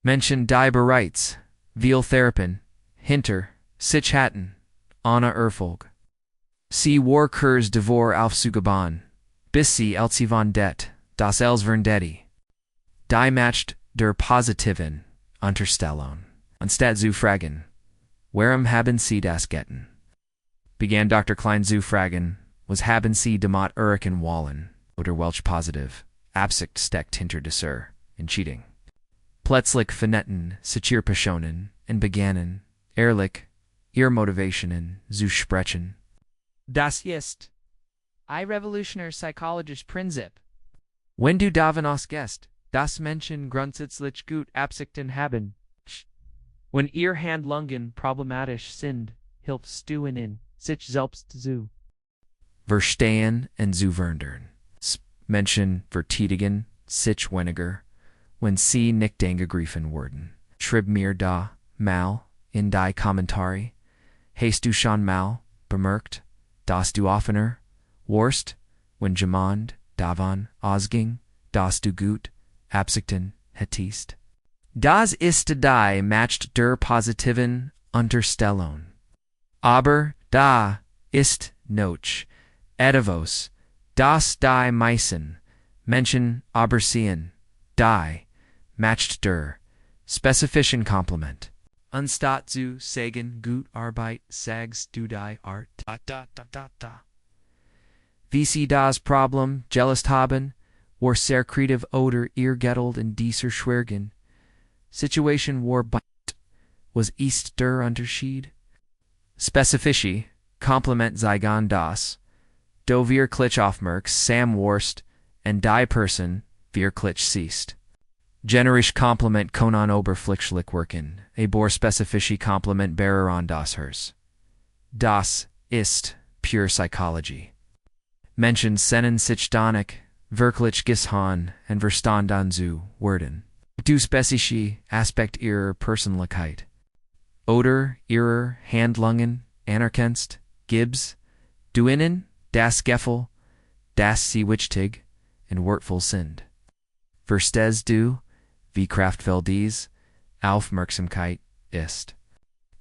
Menschen die bereits viel Therapien hinter sich hatten, ohne Erfolg. Sie war kurz davor aufzugeben, bis sie von det, das els Vendetti. Die Macht der positiven Unterstellung. Anstatt zu fragen, warum haben sie das getan? Begann Dr. Klein zu fragen, was haben sie damit erreichen wollen, oder welch positive Absicht steckt hinter dieser Entscheidung. Plötzlich vernetten sich ihre Personen und begannen, ehrlich, ihre Motivationen zu sprechen. Das ist ein revolutionär psychologisches Prinzip. Wenn du davon ausgehst, dass Menschen grundsätzlich gut Absichten haben, wenn ihre Handlungen problematisch sind, hilfst du ihnen, sich selbst zu verstehen und zu verändern. Menschen verteidigen sich weniger, wenn sie nicht angegriffen werden. Schreib mir da mal in die Kommentare. Hast du schon mal bemerkt, dass du offener warst, wenn jemand davon ausging, dass du gut Absichten hättest? Das ist die Macht der positiven Unterstellung. Aber, da, ist, noch, etwas, das die meisten Menschen übersehen, die, matched der, spezifischen Komplement. Anstatt zu sagen, gut Arbeit, sagst du die Art. Wie sie das Problem gelöst haben, war sehr kreativ oder ihr Gettelt in dieser schwierigen Situation war was ist der Unterschied? Spezifische, Komplement zeigen das, do wirklich aufmerks sam worst, and die Person wirklich siehst. Generisch Komplement konan oberflächlich wirken, aber spezifische Komplement bearer das Herz. Das ist pure Psychology. Menschen sennen sich danach, wirklich gesehen und verstanden zu werden. Du spezifische Aspekt ihrer Persönlichkeit. Oder ihrer Handlungen anerkennst, gibst, du ihnen das Gefühl, dass sie wichtig und wertvoll sind. Verstehst du, wie kraftvoll dies Aufmerksamkeit ist?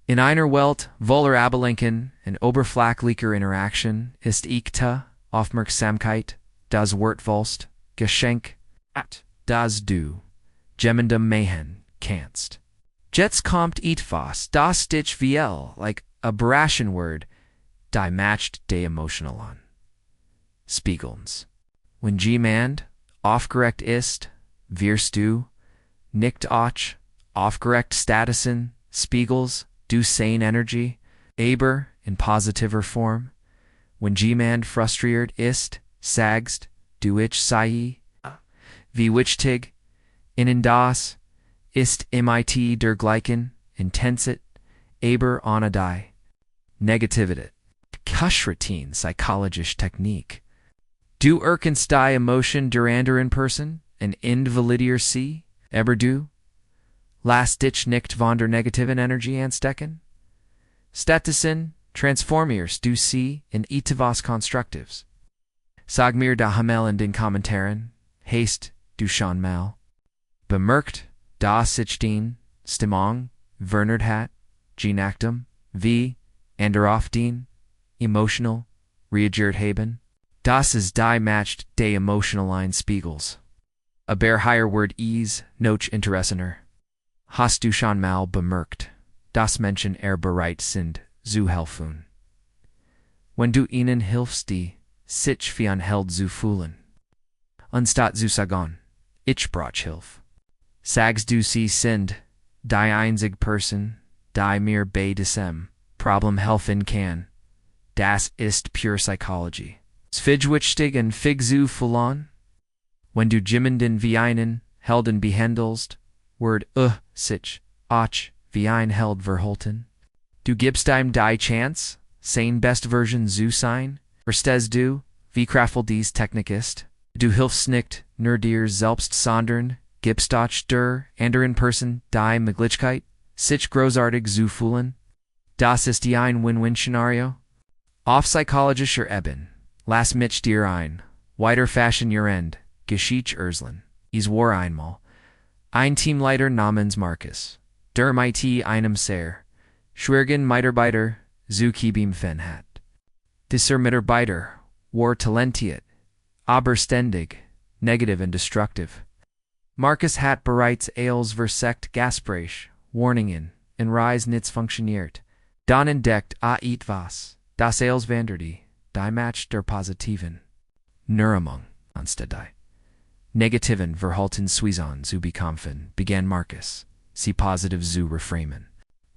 In einer Welt voller Ablenkung und oberflächlicher Interaktion ist echte Aufmerksamkeit das wertvollste Geschenk, das du jemandem machen kannst. Jetzt kommt etwas, das dich viel like a überraschen word, die matcht de emotional an. Spiegelns. Wenn jemand aufgeregt ist, wirst du nicht auch aufgeregt statusen, spiegels, du sane energy, aber in positiver Form. Wenn jemand frustriert ist, sagst du ich sei, wie wichtig, ihnen das, ist mit dergleichen, intensit, aber ohne die Negativität. Kuschroutine psychologische Technik. Du erkennst die Emotion der anderen Person und individuier sie, aber du lass dich nicht von der negativen Energie anstecken. Stattdessen transformierst du sie in etwas Konstruktives. Sag mir daheimel in den Kommentaren, hast du schon mal bemerkt, dass sich den Stimmung verändert hat, je nachdem, wie andere auf den emotional reagiert haben? Das ist die matcht de emotionalen Spiegels. Aber higher word is noch interessanter. Hast du schon mal bemerkt, dass Menschen bereit sind, zu helfen? Wenn du ihnen hilfst, die sich wie ein Held zu fühlen. Anstatt zu sagen, ich brauch Hilfe. Sagst du sie sind die einzige Person, die mir bei diesem Problem helfen kann. Das ist pure Psychology. Wichtig und fig zu fühlen? Wenn du jemanden wie einen Helden behandelst, wird sich auch wie ein Held verhalten. Du gibst ihm die Chance, seine beste Version zu sein. Verstehst du, wie kraftvoll dies Technik ist? Du hilfst nicht nur dir selbst, sondern gibst auch der anderen Person die Möglichkeit, sich großartig zu fühlen. Das ist ein Win-Win-Szenario. Auf psychologischer Ebene, lass mich dir ein weiter Fashion ihr End, Geschichte erzählen. Es war einmal ein Teamleiter namens Marcus, der mit einem sehr schwierigen Mitarbeiter zu kämpfen hat. Dieser Mitarbeiter war talentiert, aber ständig negativ und destruktiv. Marcus hat bereits als versekt Gespräch, Warningen, in Reis nichts funktioniert. Dann entdeckt etwas, das als wanderte, die matcht der positiven Neuromung anstatt die negativen Verhaltensweisen zu bekämpfen, begann Marcus, sie positiv zu reframen.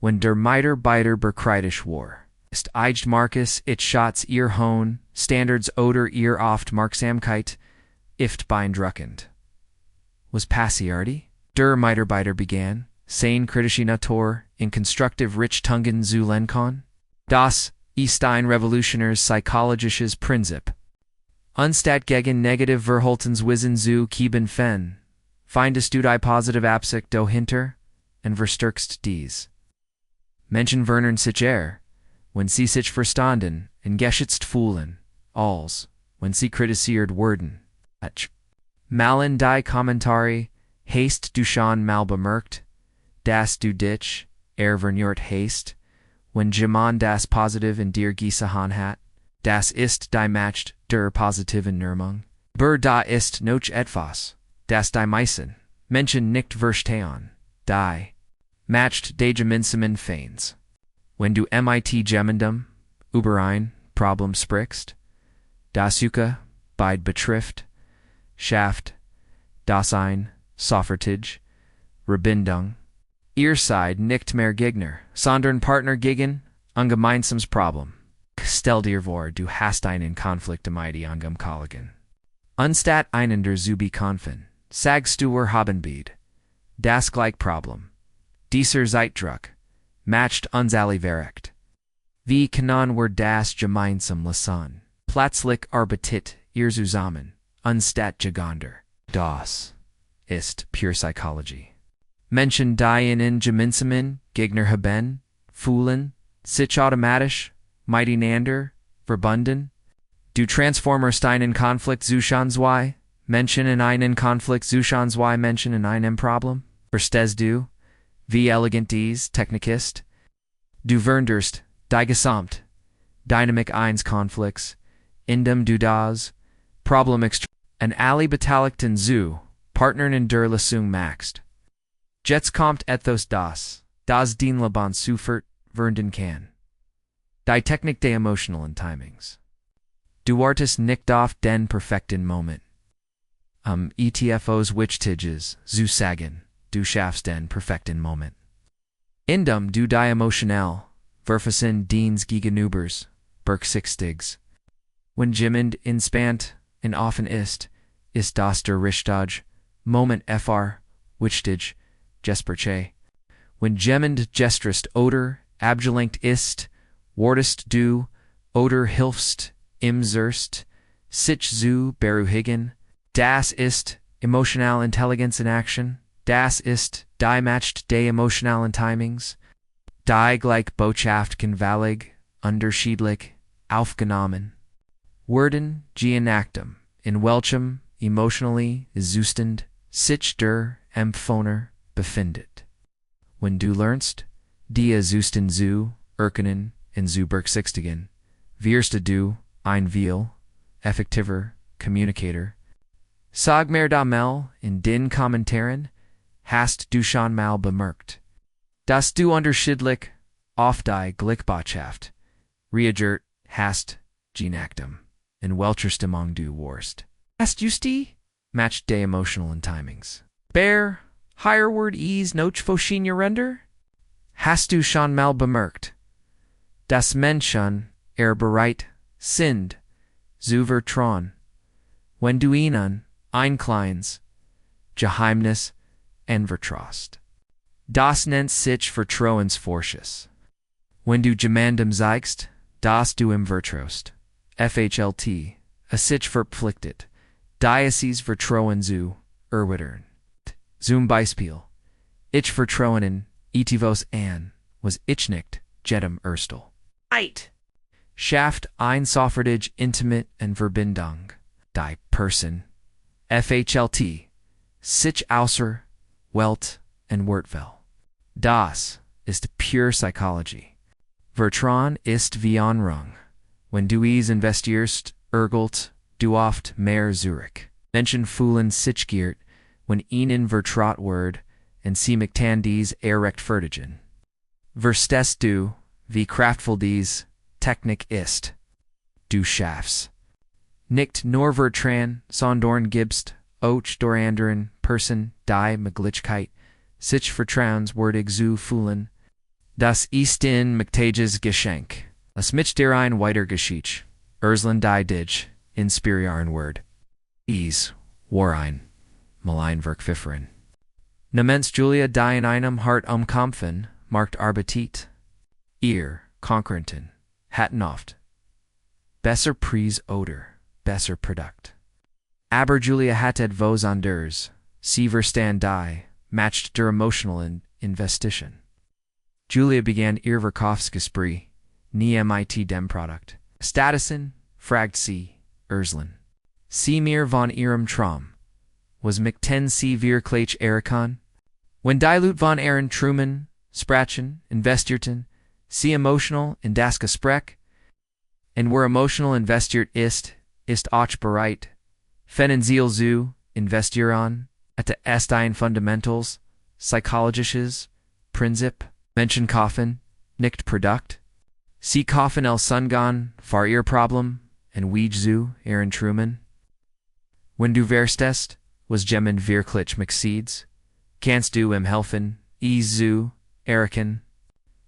Wenn der Mitarbeiter bekritisch war, ist Marcus Schatz ihr hohen Standards oder ihr Aufmerksamkeit ist beeindruckend. Was passierte? Der Mitarbeiter begann, seine kritische Natur in konstruktiv Richtungen zu lenken. Das ist ein revolutionäres psychologisches Prinzip. Anstatt gegen negative Verhaltensweisen zu kämpfen, findest du die positive Absicht dahinter und verstärkst dies. Menschen verändern sich wenn sie sich verstanden und geschützt fühlen, als wenn sie kritisiert werden. Malen die Kommentare, hast du schon mal bemerkt, dass du dich verniert hast, Wenn jemand das positiv in dir gesehen hat, das ist die matcht der positiven Nirmung. Da ist noch etwas, das die meisten Menschen nicht verstehen, die matcht die gemeinsamen Feins. Wenn du mit jemandem über ein Problem sprichst, das beid betrifft, schafft das ein Soffertige, Verbindung. Ihr seid nicht mehr Gegner, sondern Partner gegen ein gemeinsames Problem. Stell dir vor, du hast einen Konflikt mit einem Kollegen. Anstatt einen der Zubi konfen, sagst du haben beid das gleich Problem. Dieser Zeitdruck matcht uns alle verrecht. Wie können wir das gemeinsam lösen? Plötzlich arbeitet ihr zusammen, anstatt gegeneinander. Das ist pure Psychology. Menschen, die in gemeinsamen Gegner haben, fühlen sich automatisch miteinander verbunden. Du transformierst einen Konflikt zwischen zwei Menschen in einen Konflikt zwischen zwei Menschen in einem Problem. Verstehst du, wie elegant dies Technik ist? Du veränderst die gesamt Dynamik eines Konflikts, indem du das Problem an alle Beteiligten zu Partnern in der Lösung machst. Jetzt kommt etwas das den Leben sofort verändern kann. Die Technik der emotionalen Timings. Du wartest nicht auf den perfekten Moment. ETFOs wichtiges zu sagen, du schaffst den perfekten Moment. Indem du die emotional Verfassen deens gegenübers berücksichtigst. Wenn jemand entspannt und offen ist das der richtige Moment wichtig, Jesperche. Wenn jemand gestrest oder abgelenkt ist, wardest du oder hilfst im Zerst, sich zu beruhigen. Das ist emotional Intelligenz in Action. Das ist die matcht die emotionalen Timings. Die gleich Botschaft kann völlig unterschiedlich aufgenommen werden, je nachdem, in welchem emotionally Zustand sich der Empfänger befindet. Wenn du lernst, die Zustand zu erkennen und zu berücksichtigen, wirst du ein viel effektiver Communicator. Sag mir da mal in den Kommentaren, hast du schon mal bemerkt, dass du unterschiedlich auf die Gleichbotschaft reagiert hast, je nachdem, in welcher Stimmung du warst. Hast just die match die emotionalen Timings. Bear, higher word ease noch verschiedene render? Hast du schon mal bemerkt, dass Menschen bereit sind, zu vertrauen, wenn du ihnen ein kleines Geheimnis anvertraust. Das nennt sich Vertrauensvorschuss. Wenn du jemandem zeigst, dass du ihm vertraust, FHLT, sich verpflichtet, dieses Vertrauen zu erweitern. Zum Beispiel, ich vertraue in Etivos an, was ich nicht jedem erstel. Schafft ein sofortige Intimate und Verbindung. Die Person, FHLT, sich außer Welt und Wortwell. Das ist pure Psychology. Vertrauen ist wie Anrung. Wenn du es investierst, ergelt du oft mehr zurück. Menschen fühlen sich geehrt, wenn ihnen vertraut wird, und sie möchten dies rechtfertigen. Verstehst du, wie kraftvoll dies Technik ist? Du schaffst nicht nur Vertrauen, sondern gibst auch der anderen Person die Möglichkeit, sich vertrauenswürdig zu fühlen. Das ist ein mächtiges Geschenk. Es mit dir ein weiter Geschichte. Ersland die dich inspirieren wird. War ein Maleinwerk pfiffern. Namens Julia die in einem Hart umkämpfen, markt Appetit. Ihr Konkurrenten hatten oft besser Preis oder besser Produkt. Aber Julia hat etwas anders. Sie verstand die matched der emotionalen Investition. Julia begann ihr Verkaufsgespräch nie mit dem Produkt. Statusen, fragt sie, Erslan. Sie mir von ihrem Traum. Was möchten sie wirklich erreichen? Wenn die Leute von ihren Träumen sprechen, investierten, Sie emotional in das Gespräch, and were emotional investiert ist auch bereit, finanziell zu investieren, at erst ein fundamentals, psychologisches Prinzip, Menschen kaufen, nicht Produkt. Sie kaufen el Sungan für ihr Problem, en wie zu ihren Truman. Wenn du verstehst, was Gemmen wirklich Mxieds, kannst du im helfen, zu erkennen.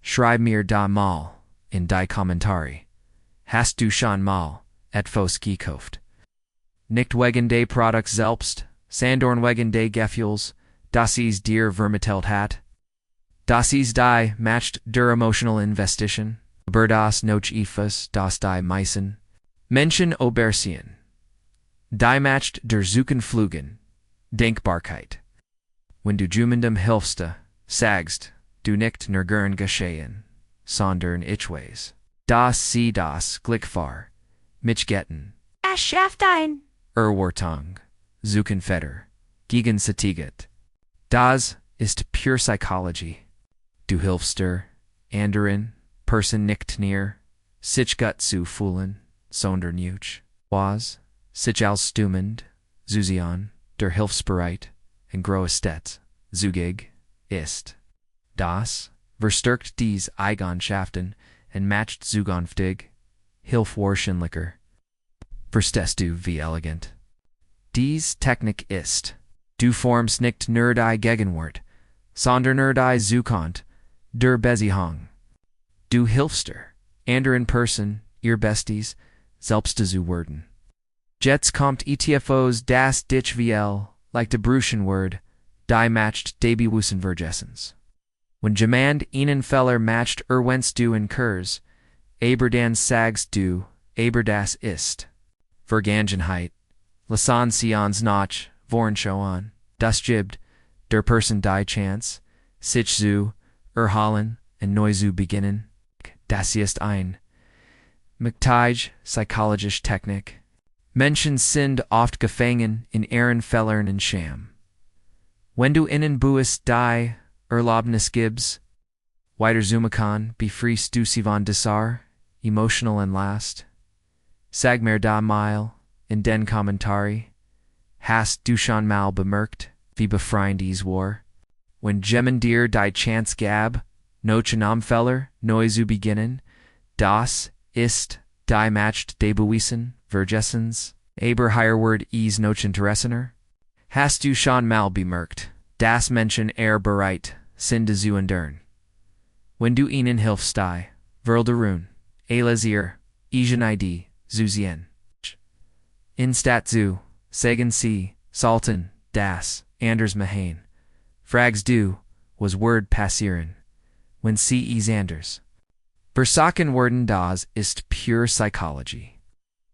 Schreib mir da mal in die Kommentare. Hast du schon mal etwas gekauft? Nicht wegen des Produkts selbst, sondern wegen des Gefühls, das es dir vermittelt hat. Das ist die matcht der emotional Investition, aber das noch etwas, das die meisten Menschen übersehen. Die matcht der Suchenflugen, Denkbarkeit. Wenn du jemandem hilfst, sagst du nicht nur gern geschehen, sondern ich dass sie das Glück für mich getten. Es schafft ein. Erwartung, Suchenfeder, gegenseitig. Das ist pure Psychology. Du hilfst der anderen Person nicht näher, sich gut zu fühlen, sondern was, sich als stimmend, Susian, der hilfsbereit, en groß stets, zugig, ist. Das verstärkt dies Eigenschaften en matcht zukünftig, hilfwahrscheinlicher. Verstehst du wie elegant? Dies Technik ist, du formst nicht nur die Gegenwart, sondern nur die Zukunft, der Beziehung. Du hilfst der anderen Person, ihr Besties, selbst zu werden. Jetzt kommt etfos das dich viel, like de Bruchenword, die matcht de bewussen Vergessens. When jemand ihnen Feller matcht wenn's du incurs, aber dann sagst du, aber das ist. Vergangenheit, lassen sie uns noch, vorschauen, das gibt, der Person die Chance, sich zu erholen und neu zu beginnen. Das ist ein mächtige psychologische Technik. Menschen sind oft gefangen in ihren Fehlern und Scham. Wenn du ihnen buist die Erlaubnis gibst, weiterzumachen, befriest du sie von Desar, emotional Entlast. Sag mir da mal in den Kommentare, hast du schon mal bemerkt, wie befreiend dies war? Wenn Gemmen dir die Chance gab, noch am Feller neu zu beginnen, das ist die matcht de bewiesen Vergessens, aber Word is noch interessanter? Hast du schon mal bemerkt, dass Menschen bereit sind zu enduren? Wenn du ihnen hilfst, die Verlderun, Elasier, Id, Zuzien. Instat zu, sagen sie, Salten, das, anders Mahain. Frags du, was Word passieren, when sie es anders. Versaken worden das ist pure Psychology.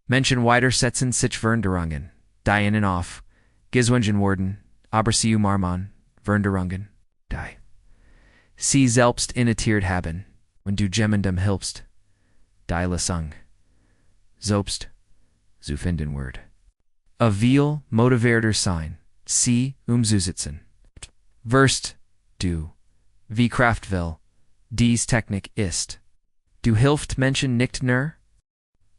Menschen weitersetzen sich Veränderungen, die innen auf, gezwungen worden, aber sie marman, Veränderungen, die. Sie selbst initiiert haben, wenn du jemandem hilfst, die Lesung. Selbst, zu finden Word. A viel motivierter sein, sie umzusetzen. Wirst, du, wie kraftvoll, dies Technik ist. Du hilft Menschen nicht nur?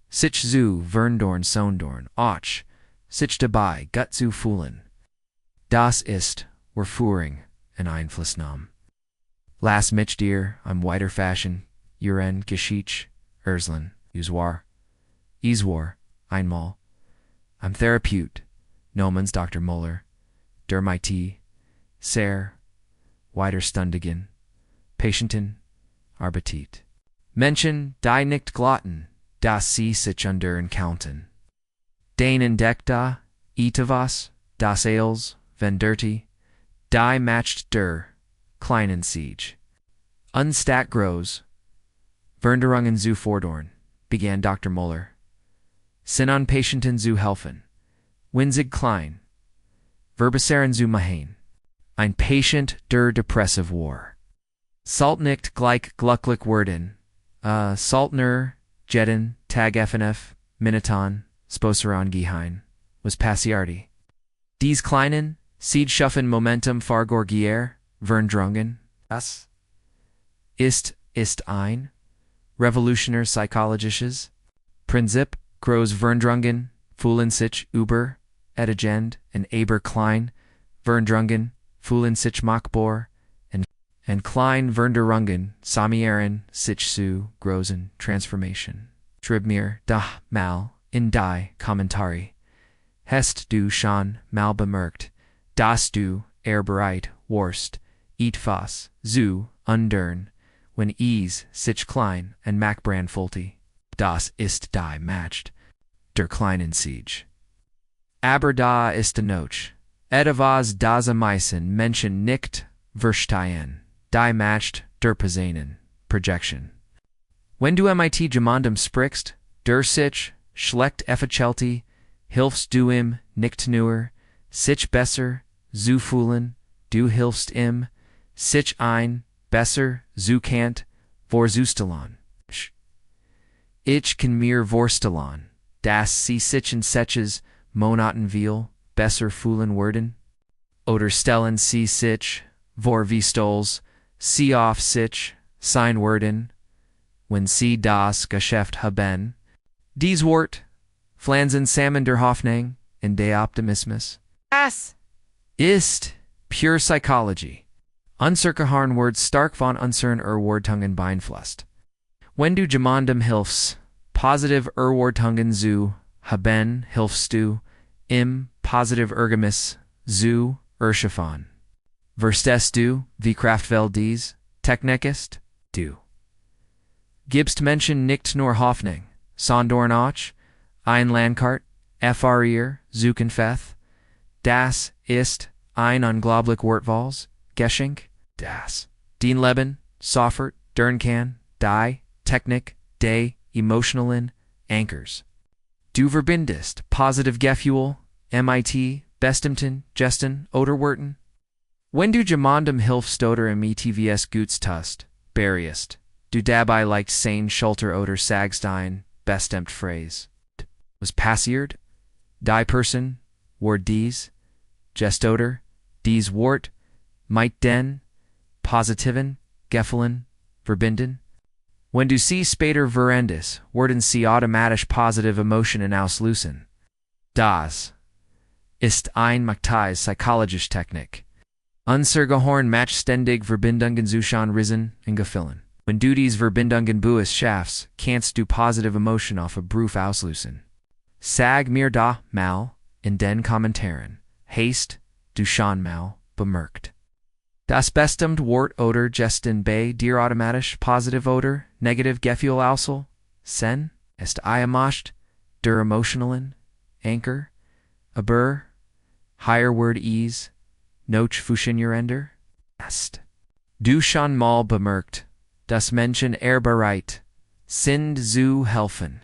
Sich zu verndorn sondorn, auch, sich dabei gut zu fühlen. Das ist, Verführung und Einflussnahme. Lass mich dir am weiter Fashion, ihren Geschichte, erzählen, es war, einmal, am Therapeut, namens Dr. Muller, der mit sehr weiterstündigen Patienten arbeitet. Menschen, die nicht glatten, dass sie sich unter counten. Den entdeckte, etwas, das als, venderti, die matcht der, kleinen Siege. Unstat groß, Veränderungen zu fordern, begann Dr. Muller. Sind an Patienten zu helfen. Winzig klein. Verbessern zu machen. Ein Patient der depressive war. Salt nicht gleich glücklich werden. Saltner, Jeden, Tag FNF, Minuton, Sposeran geheim, was passiarti. Dies kleinen, Seed schaffen Momentum fargor gier, Verndrungen, das ist ein, revolutionär psychologisches Prinzip, groß Verndrungen, fühlen sich über, etigend, and aber klein, Verndrungen, fühlen sich machbar, and klein Veränderungen, samieren sich zu großen Transformation. Schreib mir da mal in die Kommentare. Hast du schon mal bemerkt, dass du bereit warst, etwas zu ändern, wenn es sich klein und machbar fühlte? Das ist die Macht der kleinen Siege. Aber da ist noch etwas, das am meisten Menschen nicht verstehen, die Macht der Personen, Projection. Wenn du mit jemandem sprichst, der sich schlecht verhält, hilfst du ihm nicht nur, sich besser zu fühlen, du hilfst ihm, sich ein besser zu vorzustellen. Ich kann mir vorstellen, dass sie sich in solches Monaten viel besser fühlen würden. Oder stellen sie sich vor, wie stolz sie auf sich sein würden, wenn sie das Geschäft haben. Dies Wort pflanzen Samen der Hoffnung in der Optimismus. Das ist pure Psychology. Unser Gehirn wird stark von unseren Erwartungen beeinflusst. Wenn du jemandem hilfst, positive Erwartungen zu haben, hilfst du im positive Ergebnis zu erschaffen. Verstehst du, wie kraftvoll dies Technik ist? Du gibst Menschen nicht nur Hoffnung, sondern auch ein Landkart, ihr Zukunft. Das ist ein unglaublich wertvolles Geschenk, das dein Leben sofort dern kann, die Technik des emotionalen Anchors. Du verbindest positive Gefühl mit bestimmten Gesten oder Worten. Wenn du jemandem hilfst oder im etwas Gutes tust, berührst du dabei leicht seine Schulter oder sagst ein bestimmt Phrase. Was passiert? Die Person wird dies Gest oder dies Wort mit den positiven Gefühlen verbinden. Wenn du sie später verwendest, werden sie automatisch positive Emotionen auslösen. Das ist ein mächtige psychologische Technik. Unser Gehirn macht ständig Verbindungen zwischen Rissen und Gefühlen. Wenn du diese Verbindungen bewusst schaffst, kannst du positive Emotionen auf Beruf auslösen. Sag mir da mal in den Kommentaren, hast du schon mal bemerkt, das bestimmte Wort oder Gesten bei dir automatisch positive oder negative Gefühl auslösen? Sen ist eine Macht der emotionalen Anchor, aber higher word is noch funktionierender ist. Du schon mal bemerkt, dass Menschen bereit sind zu helfen,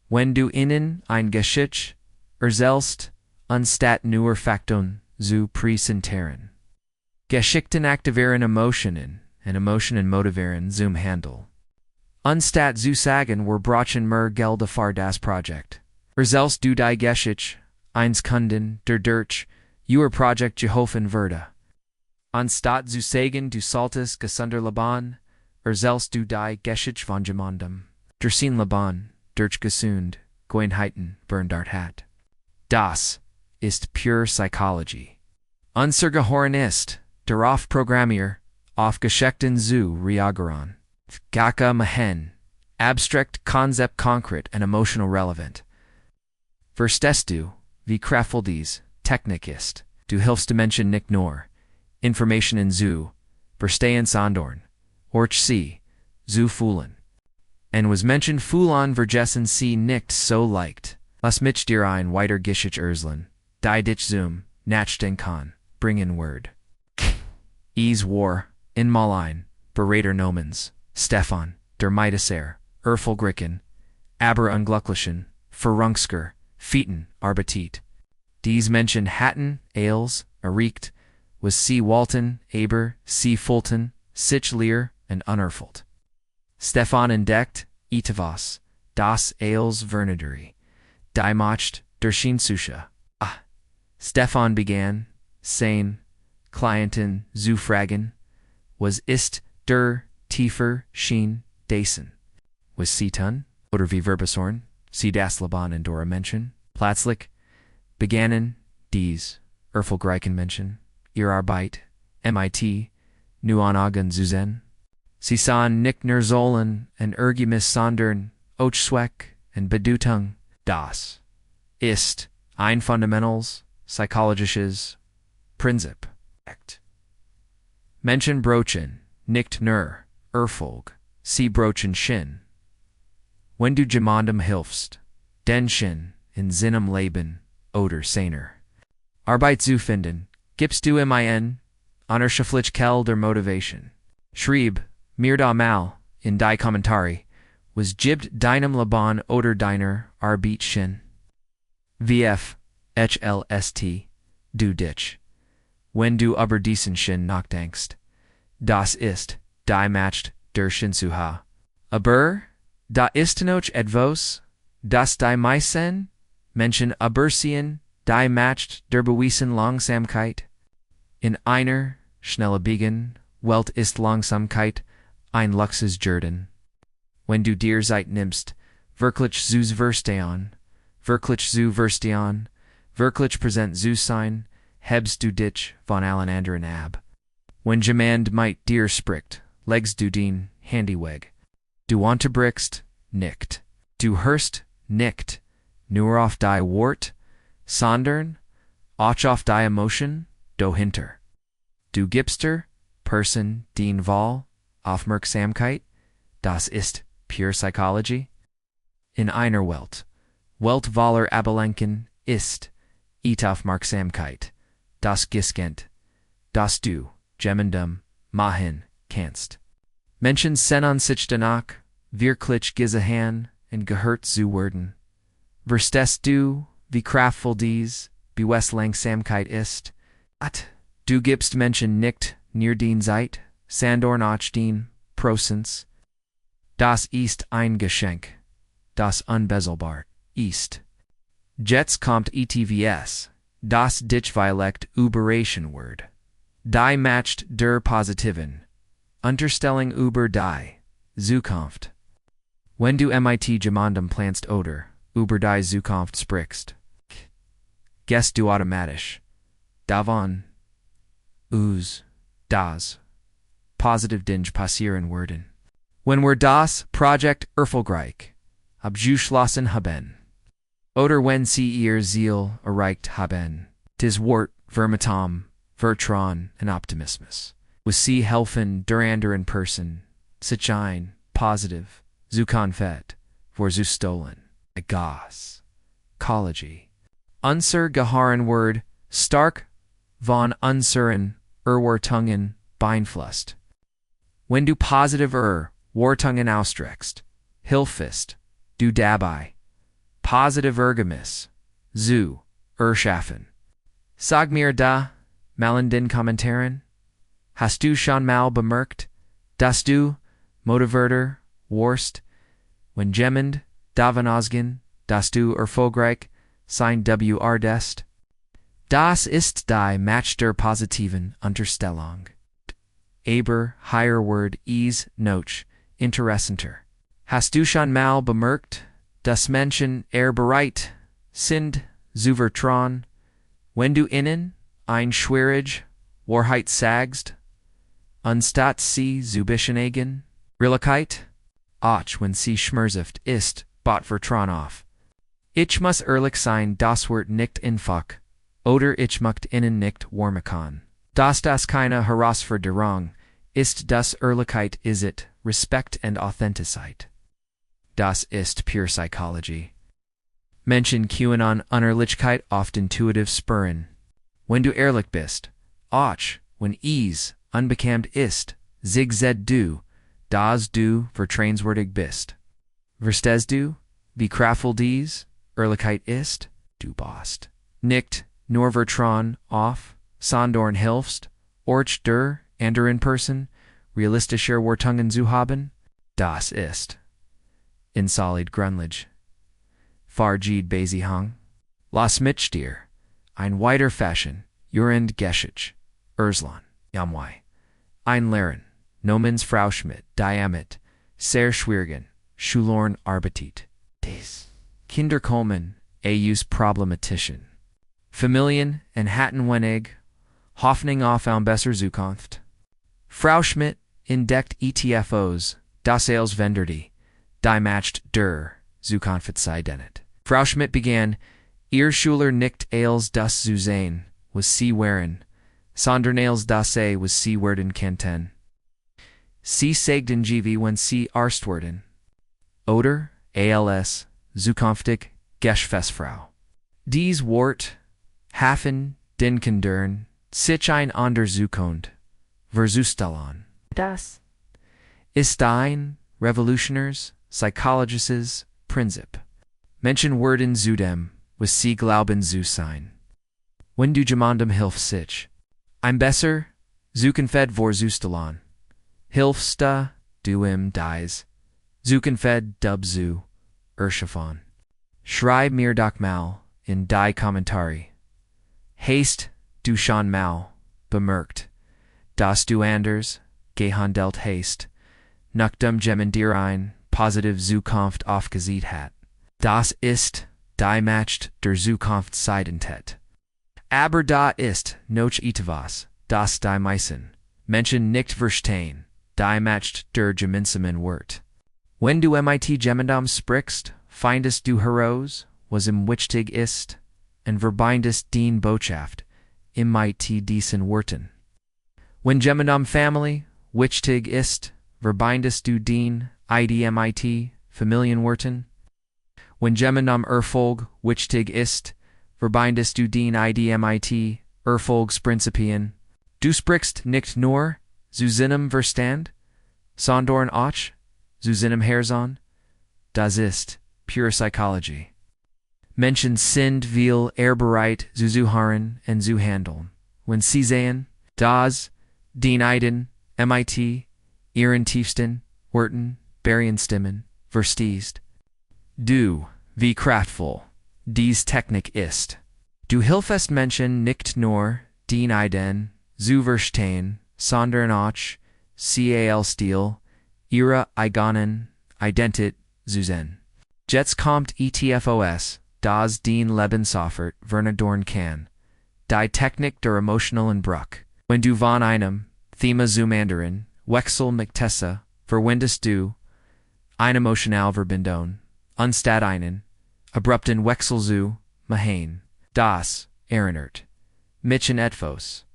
wenn du ihnen ein Geschick erzählst, anstatt nur Fakten zu präsentieren. Geschichten aktivieren Emotionen und Emotionen motivieren zum Handel. Anstatt zu sagen, wir brauchen mehr Geld für das Projekt, erzählst du die Geschick eines Kunden, der durch ihr Projekt geholfen wurde. Anstatt zu sagen, du solltest gesünder leben, erzählst du die Geschick von jemandem, der sein Leben durch gesund Gewohnheiten verändert hat. Das ist pure Psychology. Unser Gehirn ist darauf programmiert, auf Geschichten zu reagieren. Gaka mahen, abstract Konzept konkret und emotional relevant. Verstehst du, wie kraftvoll dies Technik ist? Du hilfst Menschen nicht nur, Informationen zu verstehen, sondern auch sie zu fühlen. Und was Menschen fühlen, vergessen sie nicht so leicht. Lass mich dir ein weiter Geschichte erzählen, die dich zum Nachdenken kann bringen wird. Es war einmal ein Berater namens Stefan, der mit sehr erfolgreichen, aber unglücklichen, Führungskraft arbeitet. Dies Menschen hatten alles erreicht, was sie wollten, aber sie fühlten sich leer und unerfüllt. Stefan entdeckt etwas, das als Veränderung, die Macht der Suche. Stefan begann, seine Klienten zu fragen, was ist der tiefer Sinn dessen? was sie tun, oder wie Verbesorn, sie das Leben und Dora Menschen, plötzlich, begannen, dies, Erfolgreichen Menschen, ihr Arbeit, MIT, nu an Augen zu sehen. Sie sahen nicht nur sollen und Ergebnis sondern auch Zweck und Bedeutung. Das ist ein fundamentals psychologisches Prinzip. Menschen brochen nicht nur Erfolg, sie brochen Sinn. Wenn du jemandem hilfst, den Sinn in seinem Leben oder seiner Arbeit zu finden, gibst du ihm ein unerschöpflich Quelle der Motivation. Schrieb mir da mal in die Kommentare, was gibt deinem Leben oder deiner Arbeit Sinn? VF-HLST, du dich. Wenn du über diesen Sinn nachdenkst, das ist die Macht der Sinnsuche. Aber da ist noch etwas, das die meisten Menschen übersehen, die Macht der bewiesen Langsamkeit. In einer schnelllebigen Welt ist Langsamkeit ein Luxusjorden. Wenn du dir Zeit nimmst, wirklich zu verstehen, wirklich präsent zu sein, hebst du dich von allen anderen ab. Wenn jemand mit dir spricht, legst du den Handy weg. Du unterbrichst nicht. Du hörst nicht nur auf die Wort, sondern auch auf die Emotion dahinter. Du gibst der Person den Wahl Aufmerksamkeit, das ist pure Psychology. In einer Welt voller Ablenkung ist Aufmerksamkeit, das Geschenk, das du jemandem machen kannst. Menschen sehnen sich danach, wirklich gesehen und gehört zu werden. Verstehst du, wie kraftvoll dies Langsamkeit ist? Du gibst Menschen nicht nur den Zeit, sondern auch den Prozess. Das ist ein Geschenk, das unbezahlbar ist. Jetzt kommt ETVS, das dich vielleicht überraschen wird. Die Macht der positiven Unterstellung über die Zukunft. Wenn du mit jemandem planst oder über die Zukunft sprichst, gehst du automatisch davon aus, dass positive Dinge passieren werden. Wenn wir das Projekt erfolgreich abgeschlossen haben, oder wenn sie ihr Ziel erreicht haben, das Wort Vertrauen und Optimismus, was sie helfen der anderen Person, sich ein positiv Zukunft vorzustellen. Gas, Ecology. Unser Gehirn wird stark von unseren Erwartungen beeinflusst. Wenn du positive Erwartungen ausdrückst, hilfst du dabei, positive Ergebnisse zu erschaffen. Sag mir da mal in den Kommentaren, hast du schon mal bemerkt, dass du motivierter wirst, wenn jemand davon ausgeht, dass du erfolgreich sein wirst? Das ist die Macht der positiven Unterstellung. Aber hier wird es noch interessanter. Hast du schon mal bemerkt, dass Menschen bereit sind zu vertrauen, wenn du ihnen ein schwierige Wahrheit sagst, anstatt sie zu beschönigen? Ehrlichkeit, auch wenn sie schmerzhaft ist, baut Vertrauen auf. Ich muss ehrlich sein, das wird nicht einfach, oder ich möchte ihnen nicht warm. Dass das keine Herausforderung ist, das Ehrlichkeit ist Respekt und Authentizität. Das ist pure Psychology. Menschen können an Unehrlichkeit oft intuitiv spüren. Wenn du ehrlich bist, auch wenn es unbekannt ist, siehst du, dass du vertrauenswürdig bist. Verstehst du, wie kraftvoll dies Ehrlichkeit ist? Du baust nicht nur Vertrauen auf, sondern hilfst, auch der anderen Person realistische Erwartungen zu haben. Das ist in solid Grundlage. Fargid Beziehung. Lass mich dir ein weiter Fashion, Jurend Geschich, Erslan, Jamwei. Ein Lehren, Nomens Frau Schmidt, Diamit, sehr schwierigen, Schulorn Arbeitet. Des Kinderkommen, Aus Problematischen. Familien en Hatten Wenig, Hoffnung auf ein besser Zukunft. Frau Schmidt entdeckt ETFOs, das als Vendredi, die matcht der Zukunftszeit. Frau Schmidt begann, ihr Schüler nicht als das zu sehen, was sie waren, sondern als das was sie werden könnten. Sie sagten wie wenn sie arzt werden. Oder, als, zukünftig, Geschäftsfrau. Dies Wort, Hafen, den Kindern, sich ein ander Zukunft, verzustellen. Das ist ein revolutionäres, psychologisches Prinzip. Menschen werden zu dem, was sie glauben zu sein. Wenn du jemandem hilfst sich, ein besser, Zukunft vorzustellen, hilfst du ihm dies, Zukunft zu erschaffen. Schreib mir doch mal in die Kommentare. Hast du schon mal bemerkt, dass du anders gehandelt hast, nachdem jemand dir ein positive Zukunft aufgesehen hat. Das ist die matcht der Zukunftsidentität. Aber da ist noch etwas, das die meisten Menschen nicht verstehen, die matcht der gemeinsamen Wort. Wenn du mit jemandem sprichst, findest du heraus, was ihm wichtig ist, und verbindest die Botschaft mit diesen Worten. Wenn jemandem Familie wichtig ist, verbindest du den mit Familienworten. Wenn jemandem Erfolg wichtig ist, verbindest du den mit Erfolgsprinzipien. Du sprichst nicht nur zu seinem Verstand, sondern auch zu seinem Herzen. Das ist pure Psychology. Menschen sind viel bereit zu hören und zu handeln, wenn sie sehen, dass den einen mit ihren tiefsten Worten Stimmen verstehst. Du, wie kraftvoll dies Technik ist. Du hilfst Menschen nicht nur, den einen zu verstehen, sondern auch, sie als Stil, ihre eigenen Identität zu sehen. Jetzt kommt ETFOS, das den Lebenseffort verniedern kann. Die Technik der emotionalen Bruch. Wenn du von einem Thema zum anderen Wechsel Miktesse verwendest du eine emotionale Verbindung, anstatt einen abrupten Wechsel zu machen. Das erinnert mich an etwas,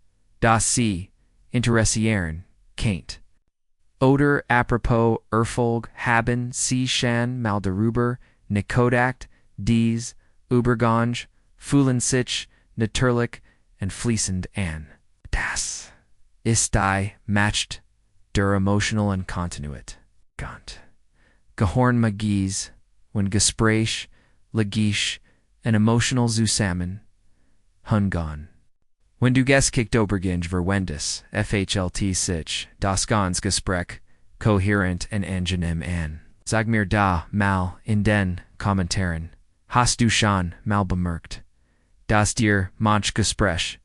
das sie interessieren kennt. Oder apropos Erfolg haben sie schon mal darüber nachgedacht, dies Übergang fühlen sich natürlich und fließend an. Das ist die matcht der emotionalen Kontinuität. Gehorn Magies, wenn Gespräch, logisch und emotional zusammen hungern. Wenn du Geskickt Oberginge verwendest, FHLT sich, das ganz Gespräch, kohärent und angenehm an. Sag mir da mal in den Kommentaren, hast du schon mal bemerkt, dass dir manch Gespräch,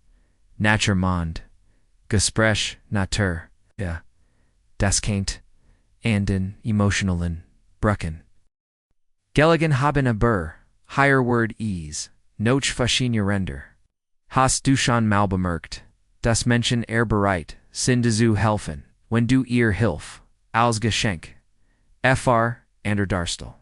naturmond, Gespräch natur, ja, das kennt, an den emotionalen Brücken. Gelegen haben aber, higher word ease, noch verschiedene Ränder. Hast du schon mal bemerkt, dass Menschen bereit sind zu helfen, wenn du ihr Hilf, als Geschenk, fr. Darstellst.